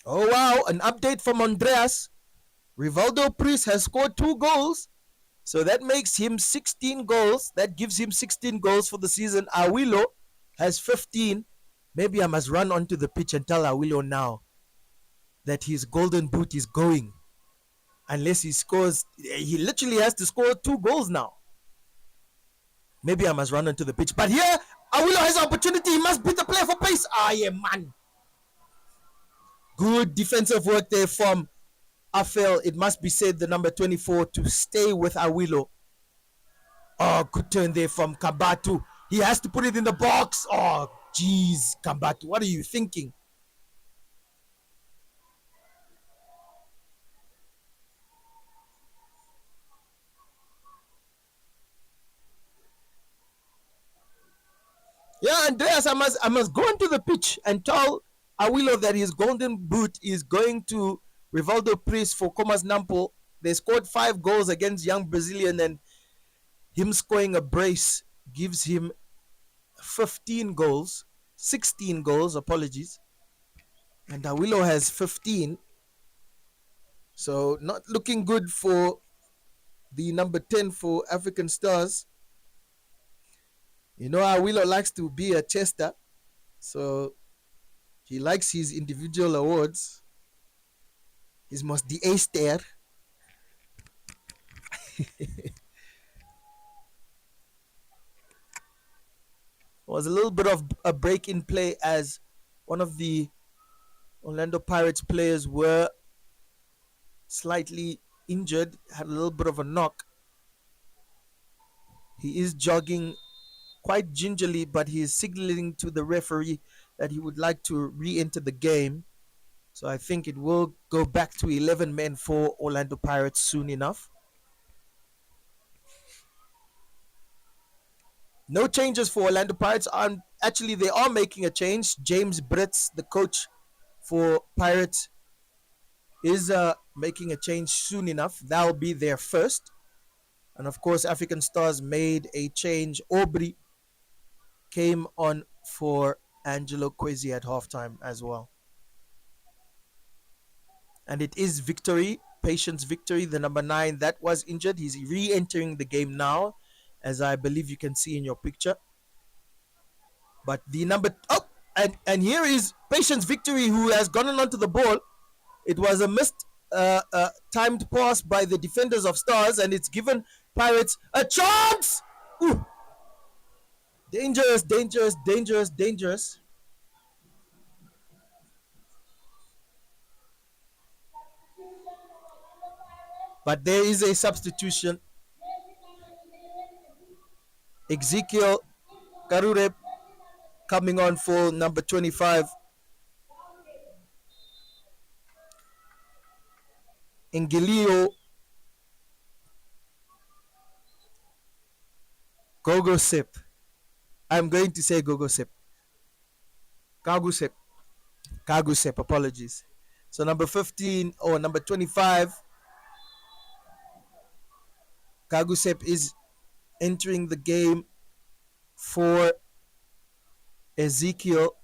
A: Oh wow, an update from Andreas. Rivaldo Pris has scored 2 goals. So that makes him 16 goals. That gives him 16 goals for the season. Awilo has 15. Maybe I must run onto the pitch and tell Awilo now that his golden boot is going. Unless he scores, he literally has to score 2 goals now. Maybe I must run onto the pitch. But here, Awilo has an opportunity. He must beat the player for pace. Yeah, man. Good defensive work there from Afel. It must be said, the number 24, to stay with Awilo. Oh, good turn there from Kambatu. He has to put it in the box. Oh, jeez, Kambatu, what are you thinking? Yeah, Andreas, I must go into the pitch and tell Awilo that his golden boot is going to Rivaldo Pris for Comas Nampo. They scored 5 goals against Young Brazilian, and him scoring a brace gives him 15 goals, 16 goals, apologies. And Awilo has 15. So not looking good for the number 10 for African Stars. You know, Awilo likes to be a chester. So he likes his individual awards. He's most the A-star. Was a little bit of a break in play as one of the Orlando Pirates players were slightly injured, had a little bit of a knock. He is jogging quite gingerly, but he is signaling to the referee that he would like to re-enter the game. So I think it will go back to 11 men for Orlando Pirates soon enough. No changes for Orlando Pirates. Actually, they are making a change. James Brits, the coach for Pirates is making a change soon enough. That'll be their first. And of course, African Stars made a change. Aubrey came on for Angelo Kwesi at halftime as well. And it is Victory, Patience Victory, the number 9 that was injured. He's re-entering the game now, as I believe you can see in your picture. But the number and here is Patience Victory, who has gotten onto the ball. It was a missed timed pass by the defenders of Stars, and it's given Pirates a chance. Ooh. Dangerous, dangerous, dangerous, dangerous. But there is a substitution. Ezekiel Karure coming on for number 25. Ingilio Gogosep. I'm going to say Gogosep. Kagusep. Kagusep, apologies. So number 15 or number 25, Kagusep is entering the game for Ezekiel.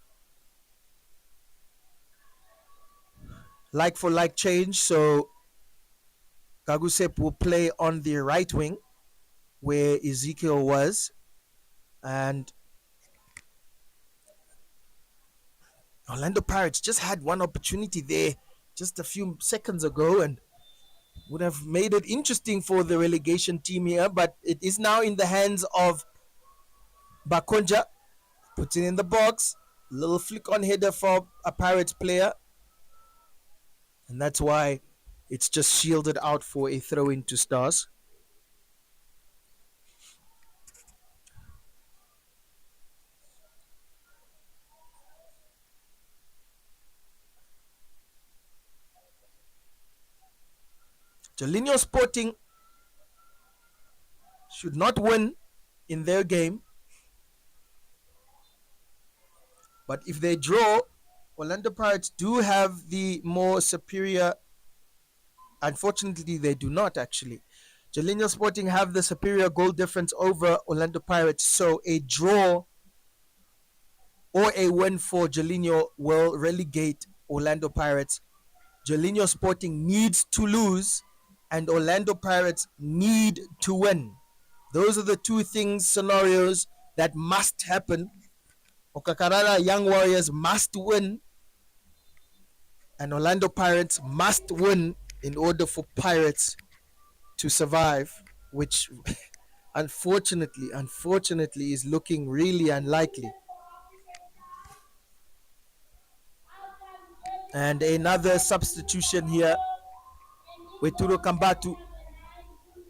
A: Like for like change, so Kagusep will play on the right wing where Ezekiel was, and Orlando Pirates just had one opportunity there just a few seconds ago and would have made it interesting for the relegation team here, but it is now in the hands of Bakonja. Puts it in the box, little flick on header for a Pirates player, and that's why it's just shielded out for a throw into Stars. Jolinho Sporting should not win in their game, but if they draw, Orlando Pirates do have the more superior. Unfortunately, they do not actually. Jolinho Sporting have the superior goal difference over Orlando Pirates, so a draw or a win for Jolinho will relegate Orlando Pirates. Jolinho Sporting needs to lose, and Orlando Pirates need to win. Those are the two scenarios that must happen. Okakarara Young Warriors must win, and Orlando Pirates must win in order for Pirates to survive, which unfortunately is looking really unlikely. And another substitution here. Weturo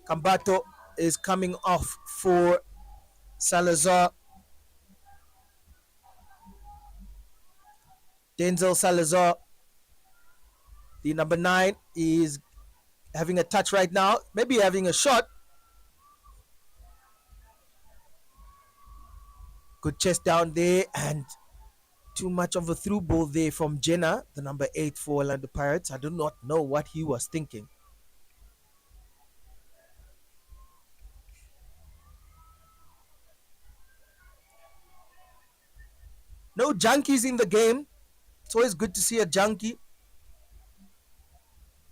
A: Kambato is coming off for Salazar. Denzel Salazar, the number 9, is having a touch right now, maybe having a shot. Good chest down there, and too much of a through ball there from Jenna, the number 8 for Orlando Pirates. I do not know what he was thinking. No junkies in the game. It's always good to see a junkie.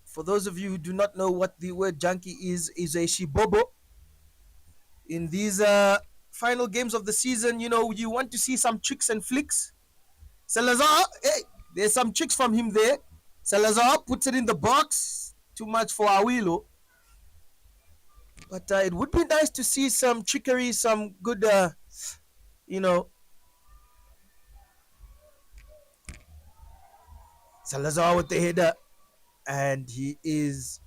A: For those of you who do not know what the word junkie is a shibobo. In these final games of the season, you know, you want to see some tricks and flicks. Salazar, hey, there's some tricks from him there. Salazar puts it in the box. Too much for Awilo. But it would be nice to see some trickery, some good, you know. Salazar with the header, and he is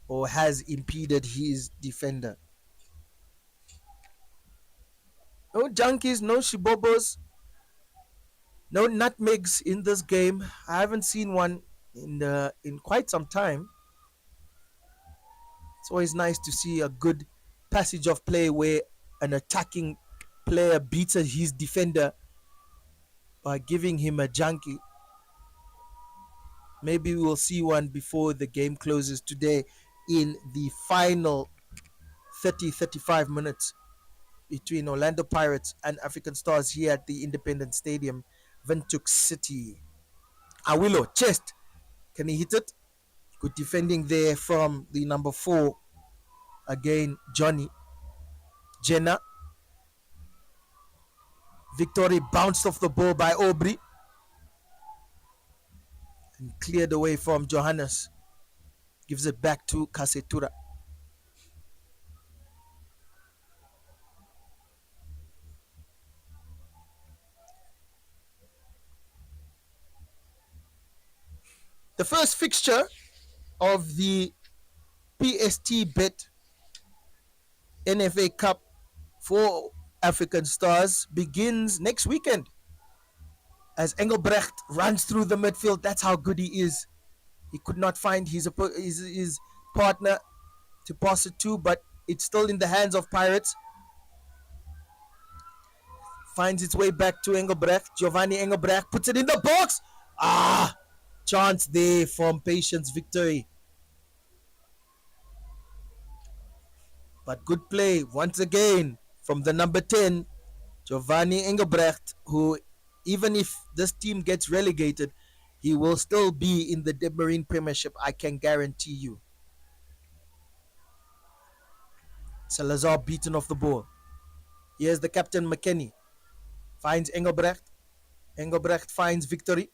A: or has impeded his defender. No junkies, no shibobos, no nutmegs in this game. I haven't seen one in quite some time. It's always nice to see a good passage of play where an attacking player beats his defender by giving him a junkie. Maybe we will see one before the game closes today in the final 35 minutes between Orlando Pirates and African Stars here at the Independence Stadium, Windhoek City. Awilo, chest. Can he hit it? Good defending there from the number 4. Again, Johnny. Jenna. Victory bounced off the ball by Aubrey and cleared away from Johannes. Gives it back to Kasetura. The first fixture of the PST Bet NFA Cup for African Stars begins next weekend as Engelbrecht runs through the midfield. That's how good he is. He could not find his partner to pass it to, but it's still in the hands of Pirates. Finds its way back to Engelbrecht. Giovanni Engelbrecht puts it in the box. Chance there from Patience Victory. But good play once again from the number 10, Giovanni Engelbrecht, who, even if this team gets relegated, he will still be in the Debmarine Premiership, I can guarantee you. Salazar beaten off the ball. Here's the captain, McKenny. Finds Engelbrecht. Engelbrecht finds Victory.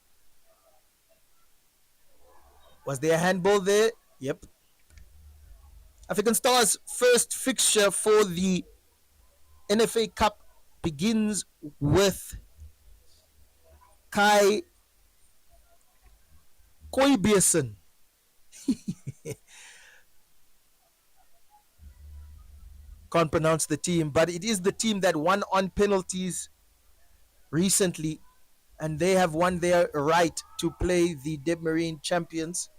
A: Was there a handball there? Yep. African Stars' first fixture for the NFA Cup begins with Kai Koibiersen. Can't pronounce the team, but it is the team that won on penalties recently, and they have won their right to play the Debmarine champions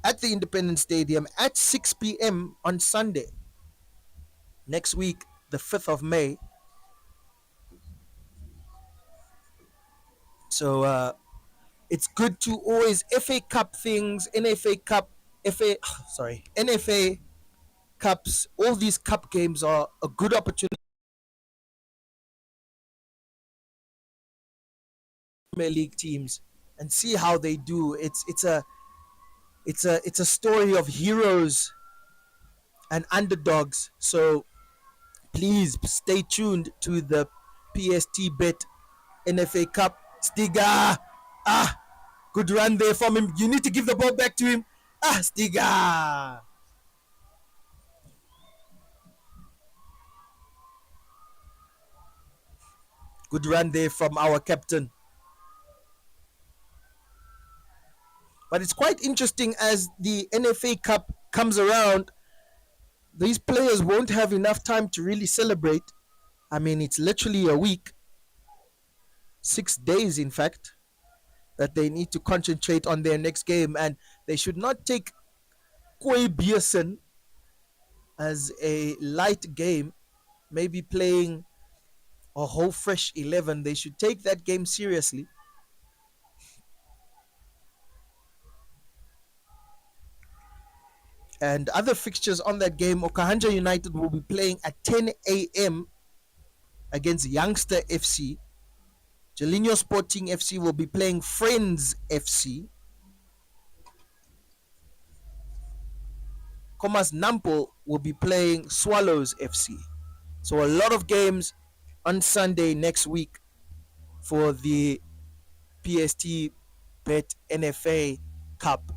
A: at the Independence Stadium at 6 p.m. on Sunday. Next week, the 5th of May. So it's good to always FA Cup things, NFA Cup, NFA Cups. All these cup games are a good opportunity. Premier League teams and see how they do. It's a story of heroes and underdogs. So please stay tuned to the PST Bet NFA Cup. Stiga, good run there from him. You need to give the ball back to him. Stiga. Good run there from our captain. But it's quite interesting as the NFA Cup comes around. These players won't have enough time to really celebrate. I mean, it's literally a week, 6 days, in fact, that they need to concentrate on their next game. And they should not take Koi Biersen as a light game, maybe playing a whole fresh 11. They should take that game seriously. And other fixtures on that game, Okahanja United will be playing at 10 a.m. against Youngster FC. Jelinho Sporting FC will be playing Friends FC. Comas Nampo will be playing Swallows FC. So a lot of games on Sunday next week for the PST Bet NFA Cup,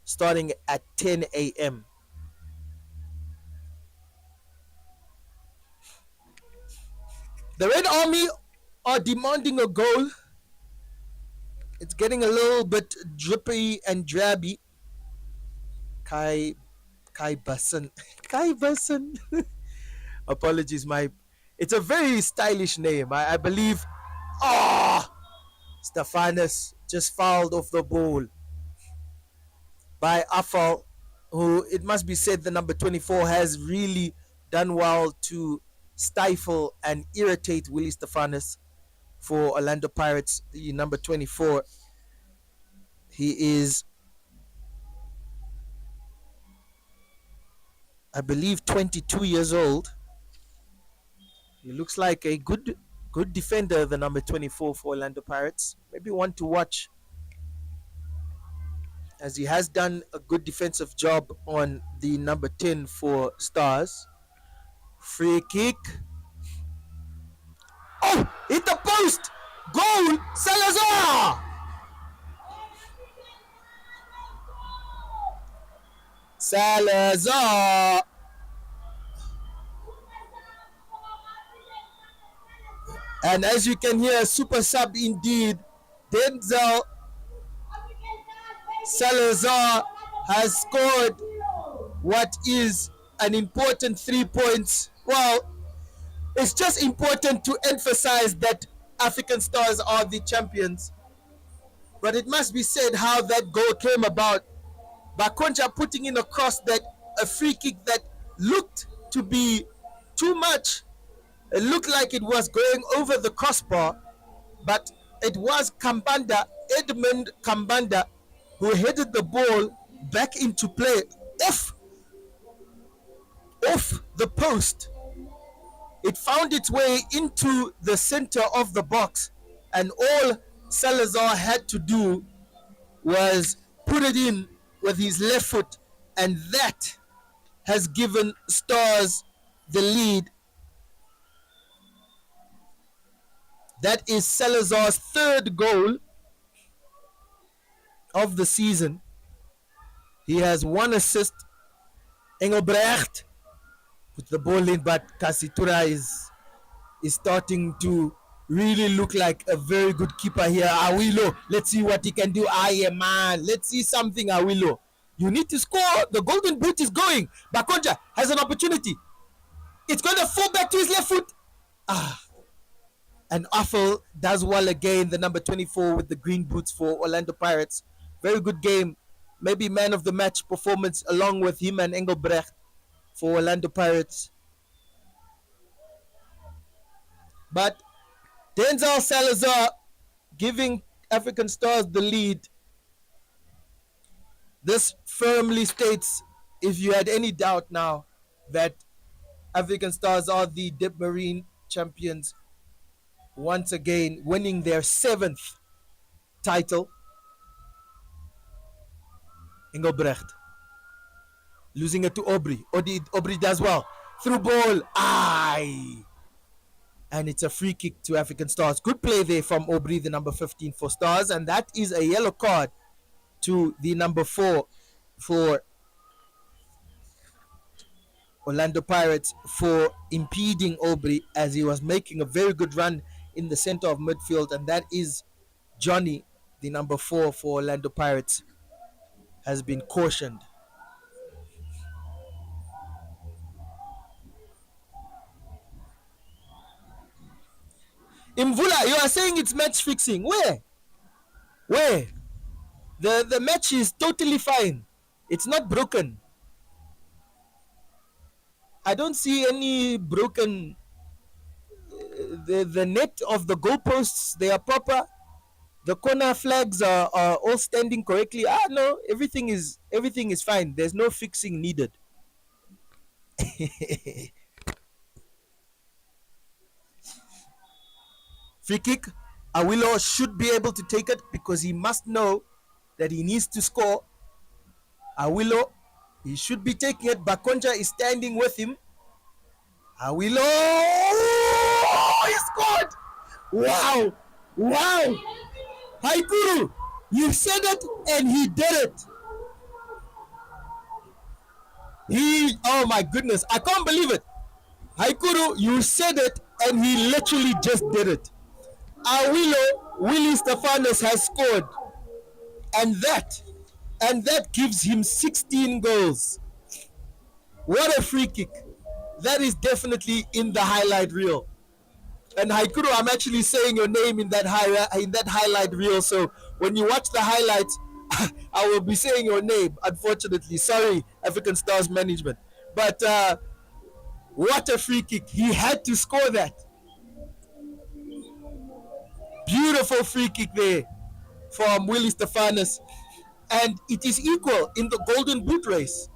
A: starting at 10 a.m. The Red Army are demanding a goal. It's getting a little bit drippy and drabby. Kai Bassen. Kai Bassen. Apologies, it's a very stylish name. I believe. Stefanus just fouled off the ball by Afal, who, it must be said, the number 24 has really done well to stifle and irritate Willie Stefanus for Orlando Pirates, the number 24. He is, I believe, 22 years old. He looks like a good defender, the number 24 for Orlando Pirates. Maybe one to watch, as he has done a good defensive job on the number 10 for Stars. Free kick. Oh, hit the post! Goal! Salazar! Salazar! And as you can hear, super sub indeed. Denzel Salazar has scored what is an important 3 points. Well, it's just important to emphasize that African Stars are the champions. But it must be said how that goal came about. Bakonja putting in a cross, that a free kick that looked to be too much. It looked like it was going over the crossbar, but it was Kambanda, Edmund Kambanda, who headed the ball back into play off the post. It found its way into the center of the box, and all Salazar had to do was put it in with his left foot, and that has given Stars the lead. That is Salazar's third goal of the season. He has one assist. Engelbrecht put the ball in, but Kasitura is starting to really look like a very good keeper here. Awilo, let's see what he can do. Aye, man, let's see something, Awilo. You need to score. The golden boot is going. Bakonja has an opportunity. It's going to fall back to his left foot. And Affel does well again, the number 24 with the green boots for Orlando Pirates. Very good game. Maybe man of the match performance along with him and Engelbrecht for Orlando Pirates. But Denzel Salazar giving African Stars the lead. This firmly states, if you had any doubt now, that African Stars are the Debmarine champions, once again winning their 7th title. Engelbrecht losing it to Aubrey. Aubrey does well. Through ball. Aye. And it's a free kick to African Stars. Good play there from Aubrey, the number 15 for Stars. And that is a yellow card to the number 4 for Orlando Pirates for impeding Aubrey as he was making a very good run in the center of midfield. And that is Johnny, the number 4 for Orlando Pirates, has been cautioned. Imvula, you are saying it's match fixing. Where? The match is totally fine. It's not broken. I don't see any broken. The net of the goalposts, they are proper. The corner flags are all standing correctly. No, everything is fine. There's no fixing needed. Free kick. Awilo should be able to take it because he must know that he needs to score. Awilo, he should be taking it. Bakonja is standing with him. Awilo, he scored! Wow! Haikuru, you said it and he did it. Oh my goodness, I can't believe it. Haikuru, you said it and he literally just did it. Awilo, Willie Stefanos has scored. And that gives him 16 goals. What a free kick. That is definitely in the highlight reel. And Haikuru, I'm actually saying your name in that highlight reel. So when you watch the highlights, I will be saying your name, unfortunately. Sorry, African Stars management. But what a free kick. He had to score that. Beautiful free kick there from Willie Stefanos. and it is equal in the Golden Boot race.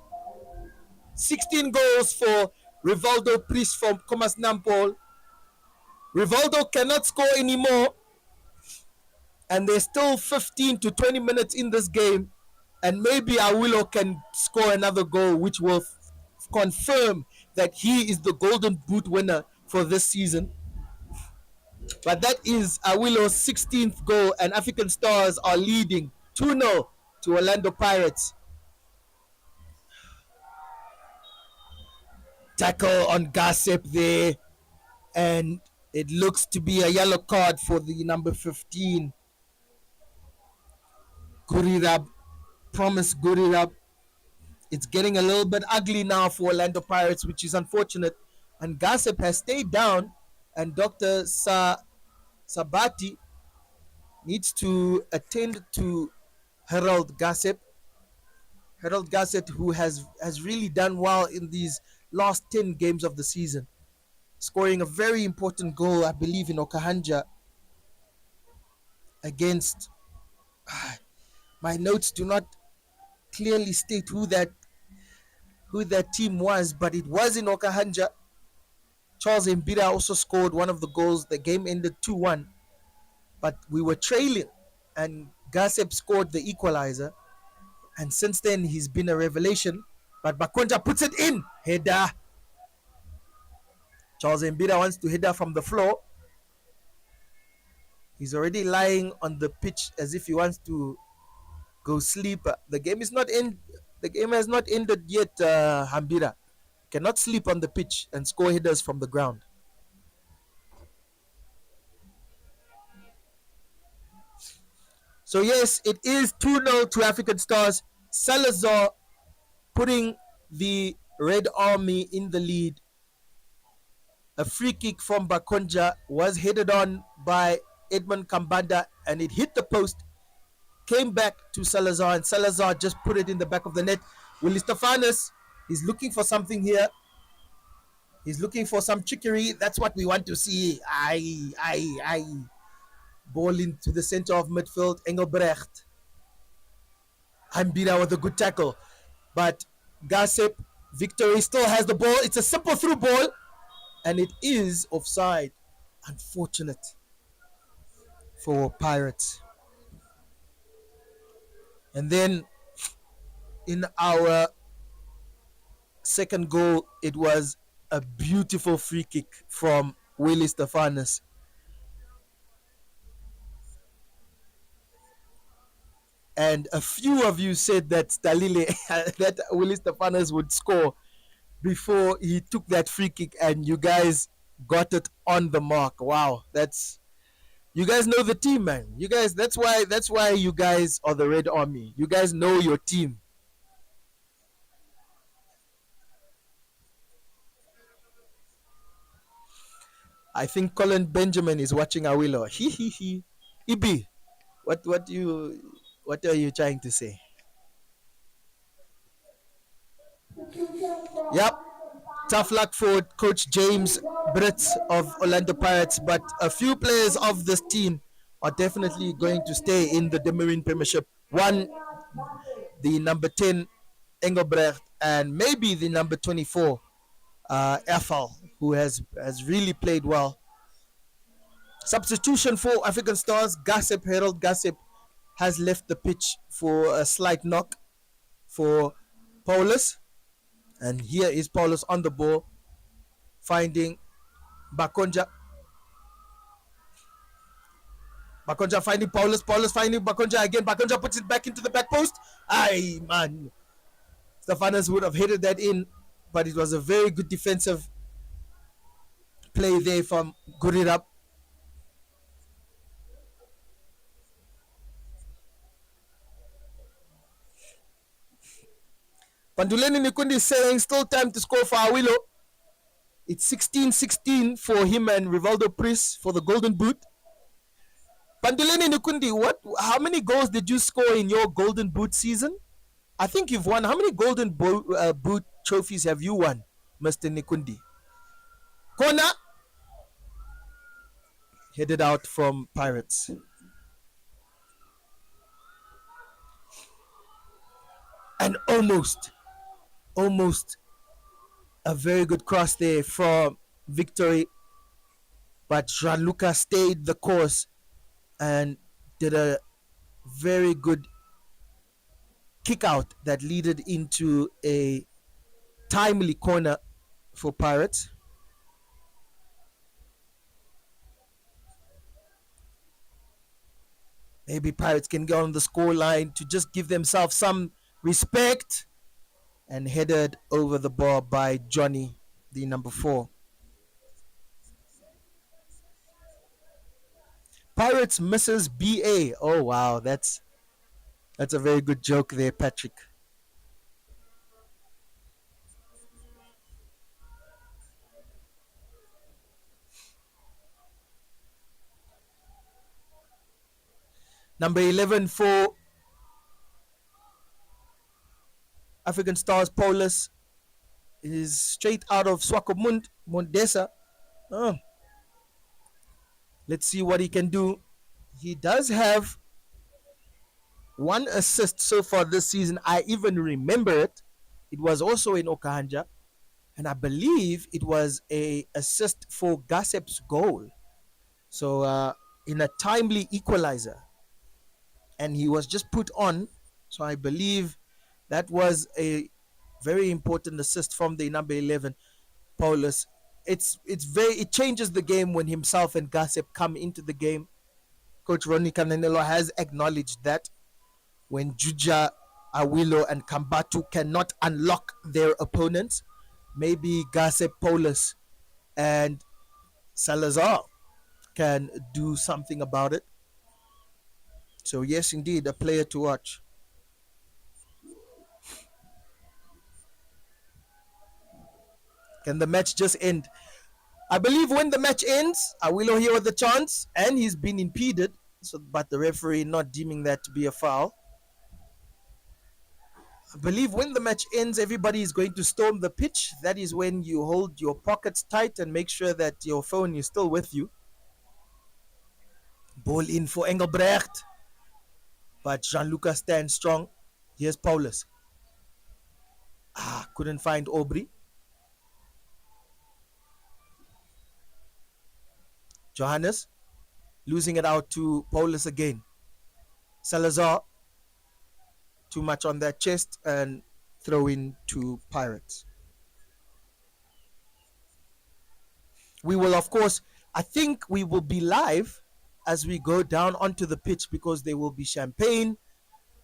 A: 16 goals for Rivaldo Priest from Comas Nampol. Rivaldo cannot score anymore, and there's still 15 to 20 minutes in this game, and maybe Awilo can score another goal, which will confirm that he is the Golden Boot winner for this season. But that is Awilo's 16th goal, and African Stars are leading 2-0 to Orlando Pirates. Tackle on Gossip there, and it looks to be a yellow card for the number 15. Gurirab, Promise Gurirab. It's getting a little bit ugly now for Orlando Pirates, which is unfortunate. And Gossip has stayed down, and Dr. Sabati needs to attend to Harold Gossip. Harold Gossip, who has really done well in these last 10 games of the season, scoring a very important goal, I believe, in Okahanja against. My notes do not clearly state who that team was, but it was in Okahanja. Charles Mbida also scored one of the goals. The game ended 2-1, but we were trailing, and Gossip scored the equalizer. And since then, he's been a revelation. But Bakonja puts it in. Header. Charles Mbida wants to header from the floor. He's already lying on the pitch as if he wants to go sleep. The game is not in. The game has not ended yet. Hambira cannot sleep on the pitch and score headers from the ground. So yes, it is 2-0 to African Stars. Salazar putting the Red Army in the lead. A free kick from Bakonja was headed on by Edmund Kambanda, and it hit the post, came back to Salazar, and Salazar just put it in the back of the net. Willie Stefanos, he's looking for something here. He's looking for some trickery. That's what we want to see. Ball into the center of midfield. Engelbrecht. Hambira with a good tackle. But Gossip, Victory still has the ball. It's a simple through ball, and it is offside. Unfortunate for Pirates. And then in our second goal, it was a beautiful free kick from Willie Stefanos. And a few of you said that that Willie Stefanos would score before he took that free kick, and you guys got it on the mark. Wow, you guys know the team, man. You guys, that's why you guys are the Red Army. You guys know your team. I think Colin Benjamin is watching Awilo. He. Ibi, what are you trying to say? Yep. Tough luck for Coach James Brits of Orlando Pirates, but a few players of this team are definitely going to stay in the Debmarine Premiership. One, the number 10, Engelbrecht, and maybe the number 24, FL, who has really played well. Substitution for African Stars, Harold Gossip has left the pitch for a slight knock for Paulus. And here is Paulus on the ball, finding Bakonja. Bakonja finding Paulus. Paulus finding Bakonja again. Bakonja puts it back into the back post. Aye, man. Stefanos would have headed that in, but it was a very good defensive play there from Gurirab. Panduleni Nikundi is saying still time to score for Awilo. It's 16-16 for him and Rivaldo Priest for the Golden Boot. Panduleni Nikundi, how many goals did you score in your Golden Boot season? I think you've won. How many Golden Boot trophies have you won, Mr. Nikundi? Corner. Headed out from Pirates. And almost a very good cross there from Victory, but Gianluca stayed the course and did a very good kick out that led into a timely corner for Pirates. Maybe Pirates can get on the score line to just give themselves some respect, and headed over the bar by Johnny, the number 4. Pirates misses BA. Oh wow, that's a very good joke there, Patrick. Number 11 for African Stars, Paulus, is straight out of Swakopmund, Mondesa. Oh, let's see what he can do. He does have one assist so far this season. I even remember it. It was also in Okahanja, and I believe it was a assist for Gasep's goal. So in a timely equalizer, and he was just put on. So I believe that was a very important assist from the number 11, Paulus. It changes the game when himself and Gasep come into the game. Coach Ronnie Cananelo has acknowledged that when Juja, Awilo, and Kambatu cannot unlock their opponents, maybe Gasep, Paulus, and Salazar can do something about it. So yes, indeed, a player to watch. Can the match just end? I believe when the match ends, Awilo here with the chance, and he's been impeded. So, but the referee not deeming that to be a foul. I believe when the match ends, everybody is going to storm the pitch. That is when you hold your pockets tight and make sure that your phone is still with you. Ball in for Engelbrecht, but Gianluca stands strong. Here's Paulus. Couldn't find Aubrey. Johannes losing it out to Paulus again. Salazar, too much on that chest, and throw in to Pirates. We will, of course, I think we will be live as we go down onto the pitch, because there will be champagne,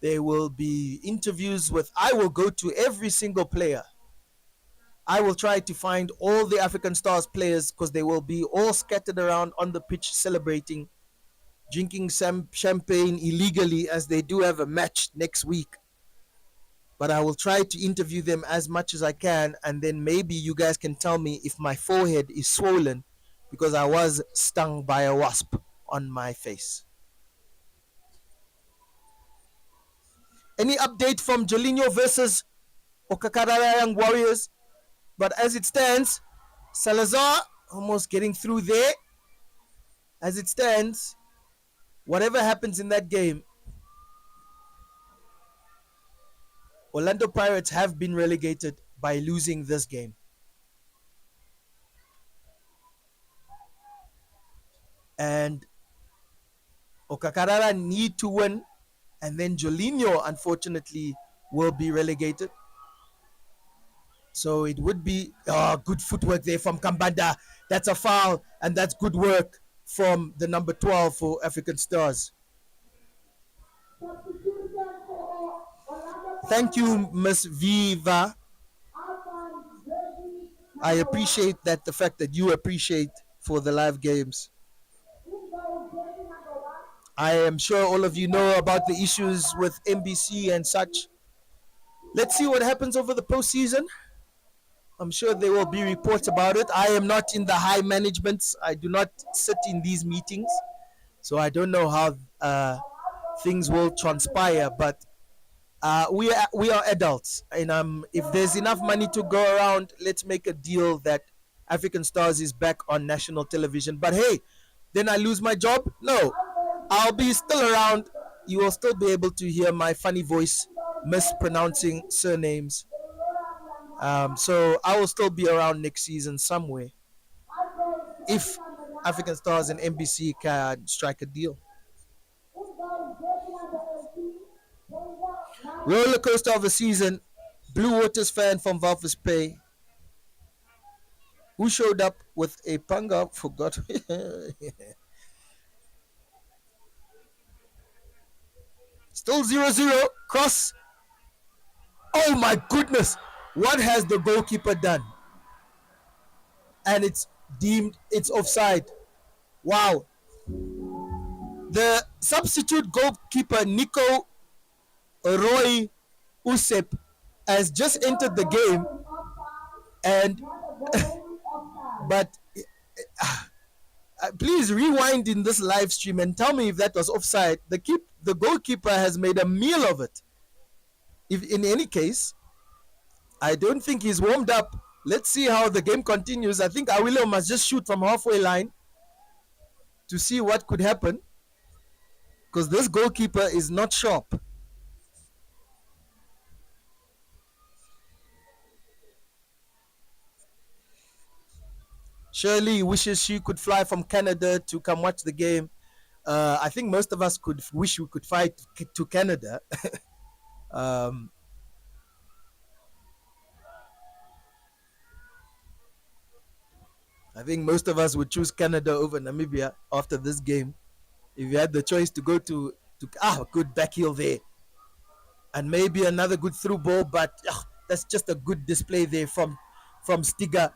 A: there will be interviews with, I will go to every single player. I will try to find all the African Stars players, because they will be all scattered around on the pitch celebrating, drinking some champagne illegally, as they do have a match next week. But I will try to interview them as much as I can, and then maybe you guys can tell me if my forehead is swollen because I was stung by a wasp on my face. Any update from Jolinho versus Okakarara Young Warriors? But as it stands, Salazar almost getting through there. As it stands, whatever happens in that game, Orlando Pirates have been relegated by losing this game. And Okakarara need to win, and then Jolinho, unfortunately, will be relegated. So it would be good footwork there from Kambanda. That's a foul, and that's good work from the number 12 for African Stars. Thank you, Miss Viva. I appreciate that, the fact that you appreciate for the live games. I am sure all of you know about the issues with NBC and such. Let's see what happens over the postseason. I'm sure there will be reports about it. I am not in the high management. I do not sit in these meetings, so I don't know how things will transpire. But we are adults, and if there's enough money to go around, let's make a deal that African Stars is back on national television. But hey, then I lose my job? No, I'll be still around. You will still be able to hear my funny voice mispronouncing surnames. So I will still be around next season somewhere if African Stars and NBC can strike a deal. Roller coaster of the season, Blue Waters fan from Valvis Bay, who showed up with a panga, forgot. Still 0-0, cross. Oh my goodness, what has the goalkeeper done? And it's offside. Wow. The substitute goalkeeper Nico Roy Usep has just entered the game, and but please rewind in this live stream and tell me if that was offside. The goalkeeper has made a meal of it. If in any case, I don't think he's warmed up. Let's see how the game continues. I think Awilo must just shoot from halfway line to see what could happen, because this goalkeeper is not sharp. Shirley wishes she could fly from Canada to come watch the game. I think most of us could wish we could fly to Canada. um, I think most of us would choose Canada over Namibia after this game. If you had the choice to go to good back heel there, and maybe another good through ball, but that's just a good display there from Stiga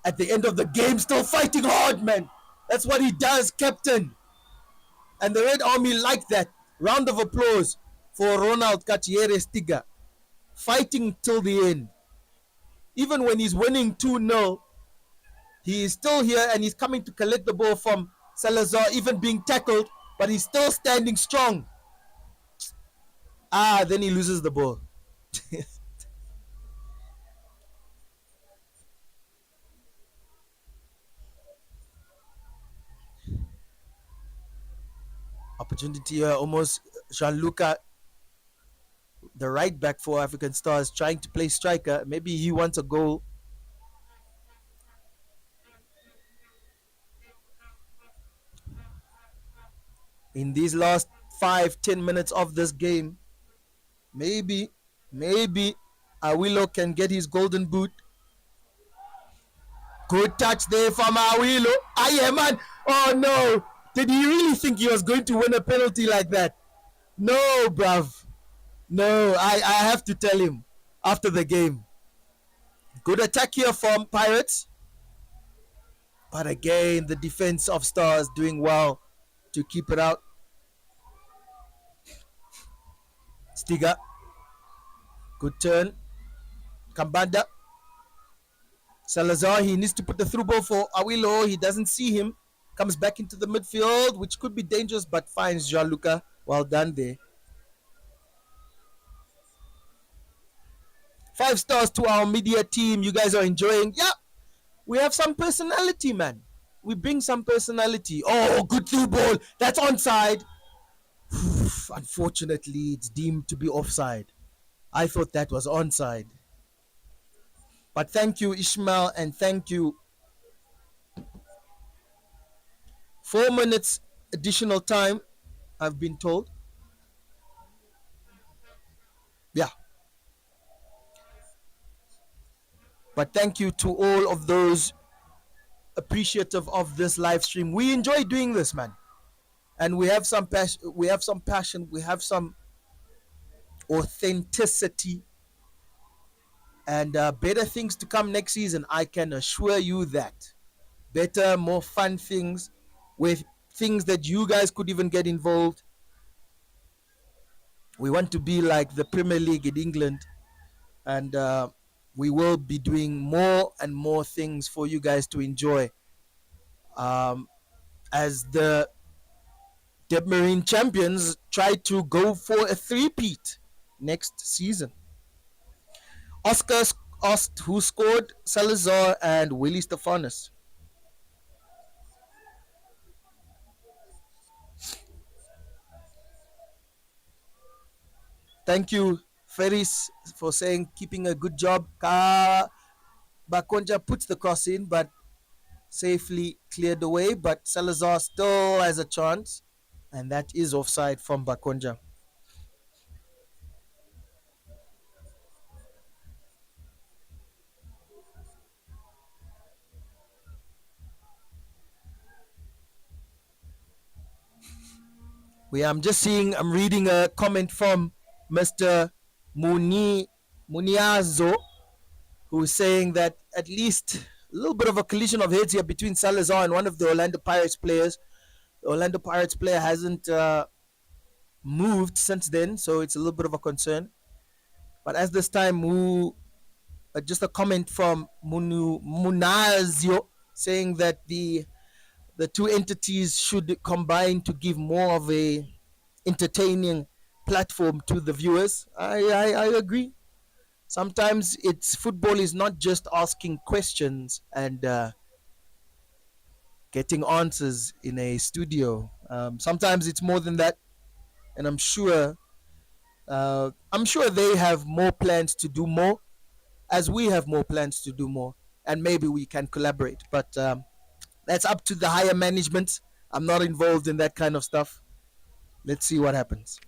A: at the end of the game, still fighting hard, man. That's what he does, captain. And the Red Army like that. Round of applause for Ronald Katiere Stiga, fighting till the end. Even when he's winning 2-0, he is still here and he's coming to collect the ball from Salazar, even being tackled, but he's still standing strong. Then he loses the ball. Opportunity here, almost Gianluca, the right back for African Stars, trying to play striker. Maybe he wants a goal. In these last 5-10 minutes of this game, maybe Awilo can get his golden boot. Good touch there from Awilo. Aye, man. Oh no. Did he really think he was going to win a penalty like that? No, bruv. No, I have to tell him after the game. Good attack here from Pirates. But again, the defense of Stars doing well to keep it out. Stiga. Good turn. Kambanda. Salazar, he needs to put the through ball for Awilo. He doesn't see him. Comes back into the midfield, which could be dangerous, but finds Gianluca. Well done there. 5 stars to our media team. You guys are enjoying. Yeah, we have some personality, man. We bring some personality. Oh, good through ball. That's onside. Unfortunately, it's deemed to be offside. I thought that was onside. But thank you, Ishmael, and thank you. 4 minutes additional time, I've been told. Yeah. But thank you to all of those appreciative of this live stream. We enjoy doing this, man. And we have some passion, we have some authenticity, and better things to come next season. I can assure you that. Better, more fun things, with things that you guys could even get involved. We want to be like the Premier League in England, and we will be doing more and more things for you guys to enjoy. As the Debmarine champions try to go for a three-peat next season. Oscar asked who scored, Salazar and Willie Stefanos. Thank you, Feris for saying keeping a good job. Bakonja puts the cross in, but safely cleared away. But Salazar still has a chance, and that is offside from Bakonja. I'm reading a comment from Mr. Muniazo, who's saying that at least a little bit of a collision of heads here between Salazar and one of the Orlando Pirates players. The Orlando Pirates player hasn't moved since then, so it's a little bit of a concern. But as this time, just a comment from Munazio saying that the two entities should combine to give more of a entertaining platform to the viewers. I agree. Sometimes it's football is not just asking questions and getting answers in a studio. Sometimes it's more than that, and I'm sure they have more plans to do more, as we have more plans to do more, and maybe we can collaborate. But that's up to the higher management. I'm not involved in that kind of stuff. Let's see what happens.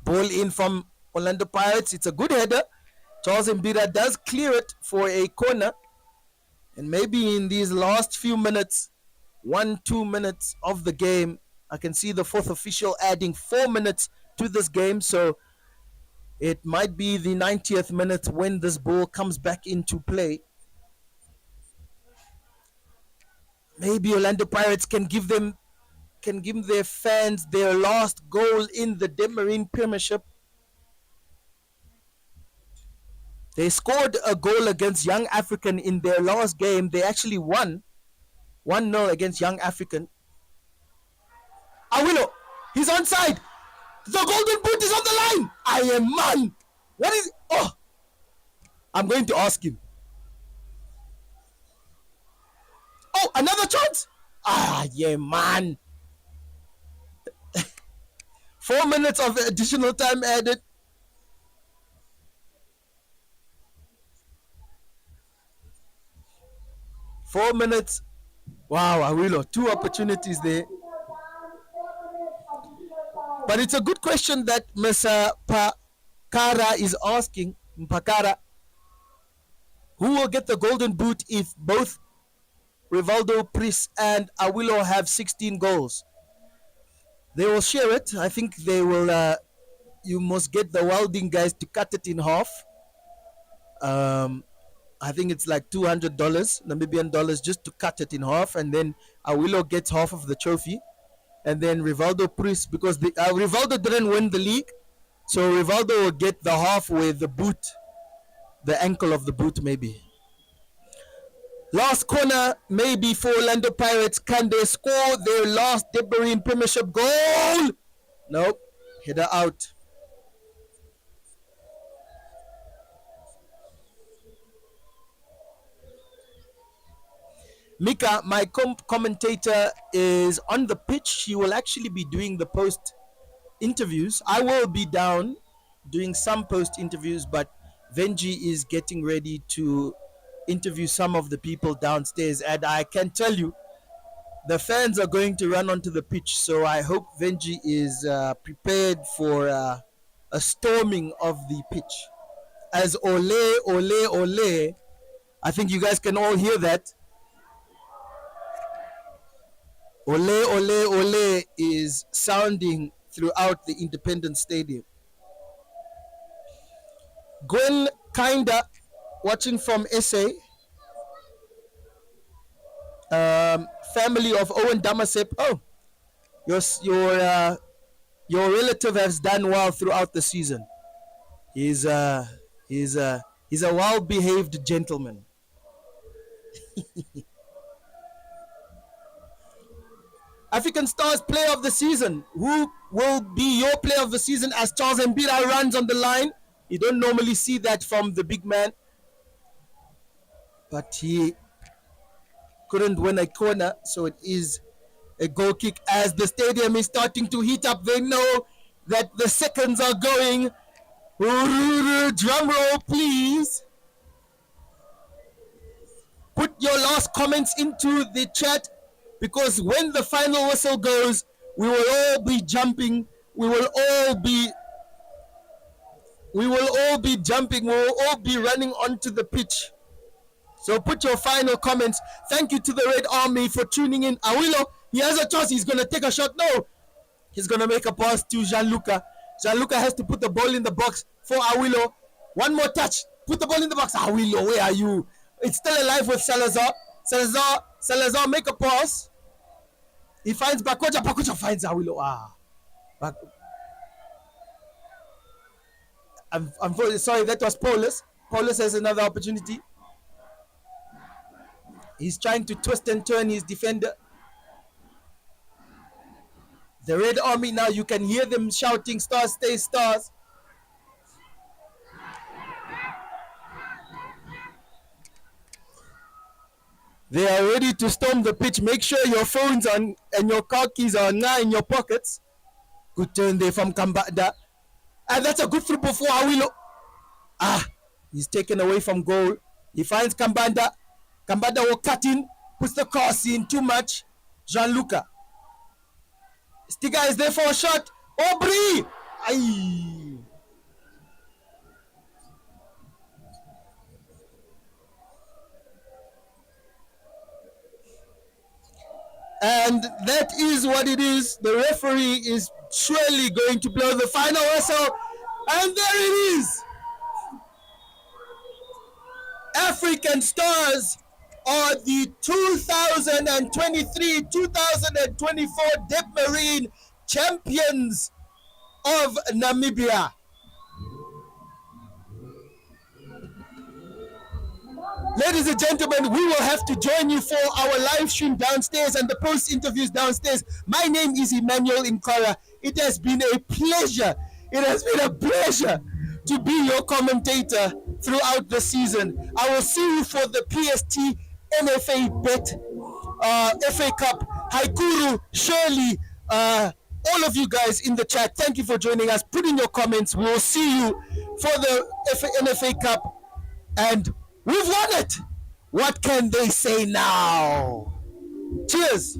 A: Ball in from Orlando Pirates. It's a good header. Charles Mbira does clear it for a corner. And maybe in these last few minutes, 1-2 minutes of the game, I can see the fourth official adding 4 minutes to this game. So it might be the 90th minute when this ball comes back into play. Maybe Orlando Pirates can give their fans their last goal in the Debmarine Premiership. They scored a goal against Young African in their last game. They actually won 1-0 against Young African. Awilo, he's onside. The golden boot is on the line. I am man. What is? Oh, I'm going to ask him. Oh, another chance. Yeah, man. 4 minutes of additional time added. Four minutes. Wow, Awilo, 2 opportunities there. But it's a good question that Mr. Pakara is asking. Pakara, who will get the golden boot if both Rivaldo, Pris, and Awilo have 16 goals? They will share it. I think they will. You must get the welding guys to cut it in half. I think it's like $200 Namibian dollars just to cut it in half, and then Awilo gets half of the trophy, and then Rivaldo Pris, because Rivaldo didn't win the league, so Rivaldo will get the half with the boot, the ankle of the boot maybe. Last corner maybe for Orlando Pirates. Can they score their last Debmarine Premiership goal? Nope, header out. Mika, my commentator, is on the pitch. She will actually be doing the post interviews. I will be down doing some post interviews, but Venji is getting ready to interview some of the people downstairs. And I can tell you, the fans are going to run onto the pitch. So I hope Venji is prepared for a storming of the pitch. As ole, ole, ole, I think you guys can all hear that. Ole, ole, ole is sounding throughout the Independence Stadium. Gwen Kinda, watching from SA. Family of Owen Damasep. Oh, your relative has done well throughout the season. He's a well-behaved gentleman. African Stars Player of the Season. Who will be your Player of the Season as Charles Mbira runs on the line? You don't normally see that from the big man. But he couldn't win a corner, so it is a goal kick as the stadium is starting to heat up. They know that the seconds are going. Drum roll, please. Put your last comments into the chat, because when the final whistle goes, we will all be jumping. We will all be jumping. We will all be running onto the pitch. So put your final comments. Thank you to the Red Army for tuning in. Awilo, he has a chance. He's going to take a shot. No. He's going to make a pass to Gianluca. Gianluca has to put the ball in the box for Awilo. One more touch. Put the ball in the box. Awilo, where are you? It's still alive with Salazar. Salazar, make a pass. He finds Bakoja. Bakoja finds Awilo. I'm sorry, that was Paulus. Paulus has another opportunity. He's trying to twist and turn his defender. The Red Army now, you can hear them shouting, "Stars, stay stars." They are ready to storm the pitch. Make sure your phones and your car keys are now in your pockets. Good turn there from Kambada. And that's a good through ball for Awilo. He's taken away from goal. He finds Kambanda. Kambanda will cut in, puts the cross in too much. Gianluca. Stiga is there for a shot. Aubry! Aye. And that is what it is. The referee is surely going to blow the final whistle. And there it is. African Stars are the 2023-2024 Debmarine champions of Namibia. Ladies and gentlemen, we will have to join you for our live stream downstairs and the post interviews downstairs. My name is Emmanuel Inkara. It has been a pleasure. It has been a pleasure to be your commentator throughout the season. I will see you for the PST NFA Bet, FA Cup, Haikuru, Shirley, all of you guys in the chat. Thank you for joining us. Put in your comments. We will see you for the NFA Cup. And we've won it. What can they say now? Cheers.